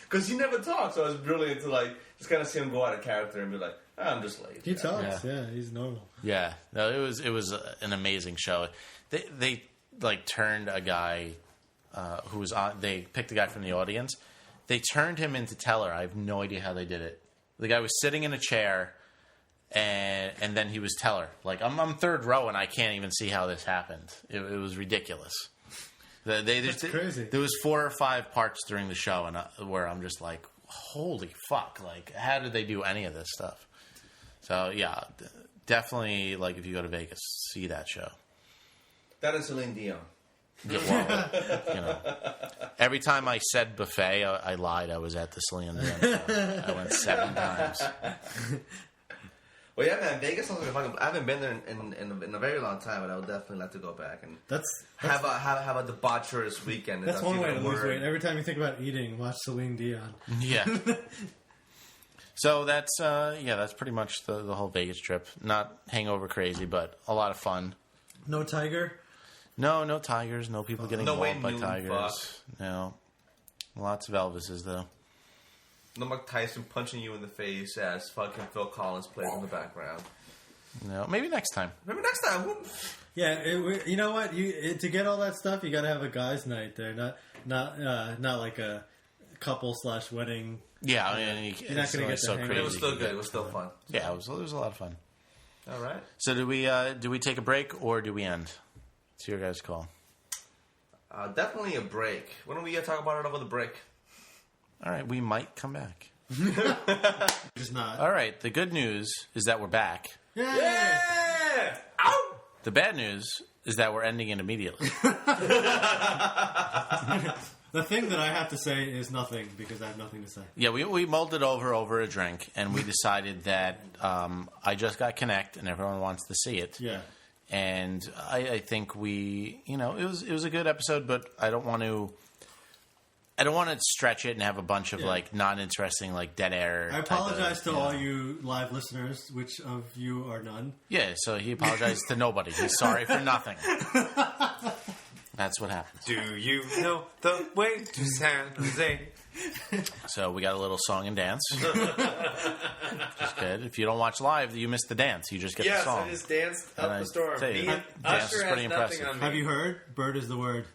Because he never talks, so I was brilliant to like just kind of see him go out of character and be like, I'm just lazy. He talks, yeah, he's normal. Yeah, no, it was an amazing show. They like turned a guy who was on. They picked a guy from the audience. They turned him into Teller. I have no idea how they did it. The guy was sitting in a chair, and then he was Teller. Like I'm third row, and I can't even see how this happened. It was ridiculous. That's crazy. There was 4 or 5 parts during the show, and where I'm just like, holy fuck! Like, how did they do any of this stuff? So yeah, definitely. Like, if you go to Vegas, see that show. That is Celine Dion. Yeah, well, every time I said buffet, I lied. I was at the Celine Dion show. I went 7 times. Well, yeah, man, Vegas sounds like a fucking. I haven't been there in a very long time, but I would definitely like to go back and have a debaucherous weekend. That's one way to lose weight. Every time you think about eating, watch Celine Dion. Yeah. So that's pretty much the whole Vegas trip. Not hangover crazy, but a lot of fun. No tiger? No tigers. No people getting mauled by tigers. Fuck. No. Lots of Elvises, though. No Mike Tyson punching you in the face as fucking Phil Collins plays in the background. No, maybe next time. Yeah, you know what? To get all that stuff, you got to have a guys' night there, not like a couple/wedding. Yeah, I mean, you're not going to get so hang. crazy. It was still good. It was still fun. Yeah, it was a lot of fun. All right. So do we take a break or do we end? It's your guys' call. Definitely a break. Why don't we talk about it over the break? All right, we might come back. Just not. All right, the good news is that we're back. Yeah! Ow! The bad news is that we're ending it immediately. The thing that I have to say is nothing because I have nothing to say. Yeah, we mulled it over a drink, and we decided that I Just Got Connect, and everyone wants to see it. Yeah. And I think it was a good episode, but I don't want to stretch it and have a bunch of like non-interesting like dead air. I apologize to all you live listeners, which of you are none. Yeah, so he apologized to nobody. He's sorry for nothing. That's what happens. Do you know the way to San Jose? So we got a little song and dance. Just good. If you don't watch live, you miss the dance. You just get the song. Yes, I just danced up the storm. Me and Usher is pretty has impressive. nothing on me. Have you heard? Bird is the word.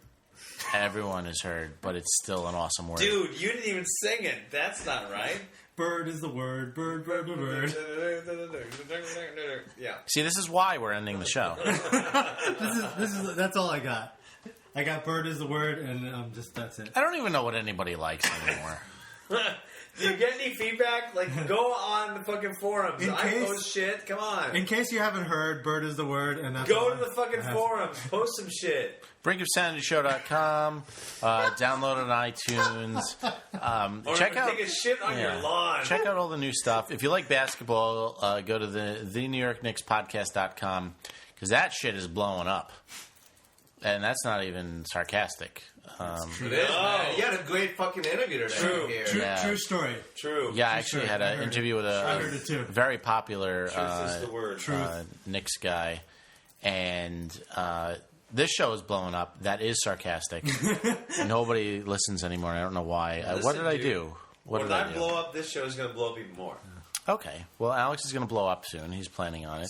Everyone has heard, but it's still an awesome word. Dude, you didn't even sing it. That's not right. Bird is the word. Bird, bird, bird, bird. Yeah. See, this is why we're ending the show. That's all I got. I got bird is the word, and that's it. I don't even know what anybody likes anymore. Do you get any feedback? Like, go on the fucking forums. I post shit. Come on. In case you haven't heard, bird is the word, and that's go to the fucking forums. Post some shit. BrinkofSanityShow.com. Download it on iTunes. Or check out take a shit on your lawn. Check out all the new stuff. If you like basketball, go to the New York Knicks podcast.com because that shit is blowing up. And that's not even sarcastic. It is, man. You had a great fucking interview today. True story. True. Yeah, I actually had an interview with a very popular Knicks guy. And this show is blowing up. That is sarcastic. Nobody listens anymore. I don't know why. What did I do? When I blow up, this show is going to blow up even more. Okay. Well, Alex is going to blow up soon. He's planning on it.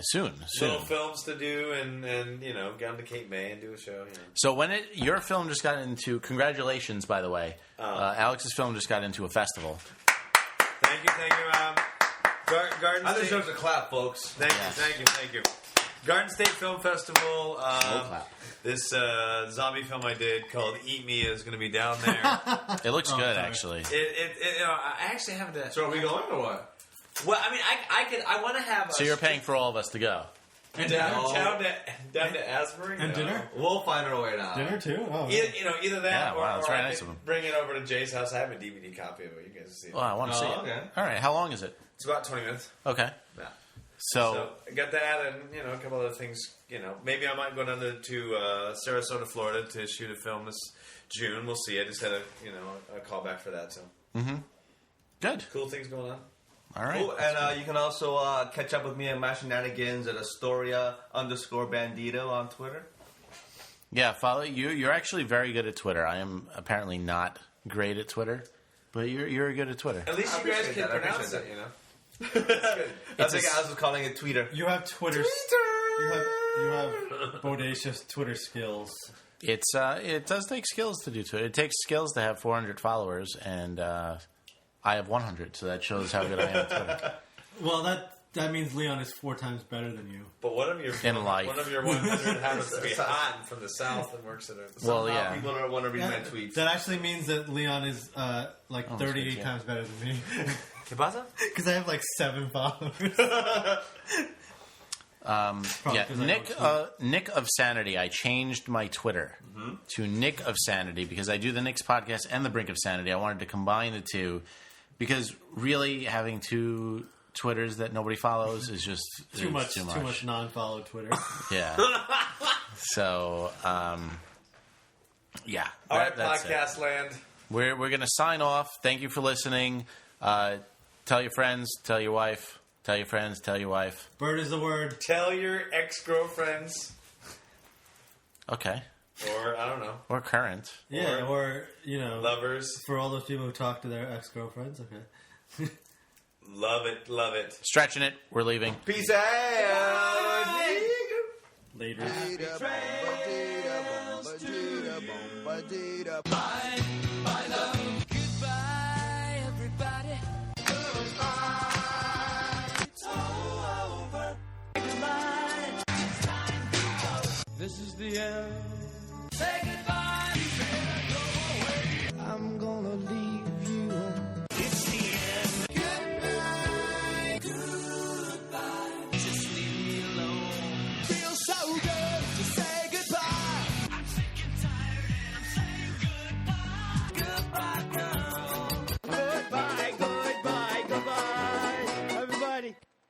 Soon. Little films to do and get on to Cape May and do a show. So your film just got into, congratulations, by the way. Alex's film just got into a festival. Thank you. Garden I State. deserve a clap, folks. Thank you. Garden State Film Festival. This zombie film I did called Eat Me is going to be down there. It looks good, actually. I actually have to. So are we going or what? Well, I mean, I want to have. So you're paying for all of us to go. And down to Asbury. And dinner? We'll find our way now. Dinner too? Oh, Either that or, it's or very I nice could of him. bring it over to Jay's house. I have a DVD copy of it. You guys see it. Well, I want to see it. Okay. All right. How long is it? It's about 20 minutes. Okay. Yeah. So I got that and, a couple other things. Maybe I might go down to Sarasota, Florida to shoot a film this June. We'll see. I just had a call back for that. So. Mm-hmm. Good. Cool things going on. All right. Cool. And you can also catch up with me and my shenanigans at Astoria_Bandito on Twitter. Yeah, follow you. You're actually very good at Twitter. I am apparently not great at Twitter, but you're good at Twitter. At least you guys can pronounce it, That's good. I think I was calling it Twitter. You have Twitter. You have bodacious Twitter skills. It does take skills to do Twitter. It takes skills to have 400 followers, and I have 100, so that shows how good I am at Twitter. Well, that means Leon is 4 times better than you. But one of your 100 happens to be hot and from the south and works at a... Well, yeah. People don't want to read my tweets. That actually means that Leon is 38 times better than me. ¿Qué pasa? Because I have 7 followers. Nick of Sanity. I changed my Twitter to Nick of Sanity because I do the Nick's podcast and the Brink of Sanity. I wanted to combine the two because really having 2 Twitters that nobody follows is just too much non-follow Twitter. Yeah. So, yeah. All right, podcast land. We're going to sign off. Thank you for listening. Tell your friends. Tell your wife. Tell your friends. Tell your wife. Bird is the word. Tell your ex-girlfriends. Okay. Or, I don't know. Or current. Yeah, or lovers. For all those people who talk to their ex-girlfriends, okay. Love it. Stretching it. We're leaving. Peace out. Later. Bye, love. Goodbye, everybody. Goodbye. It's all over. Goodbye. It's time to go. This is the end.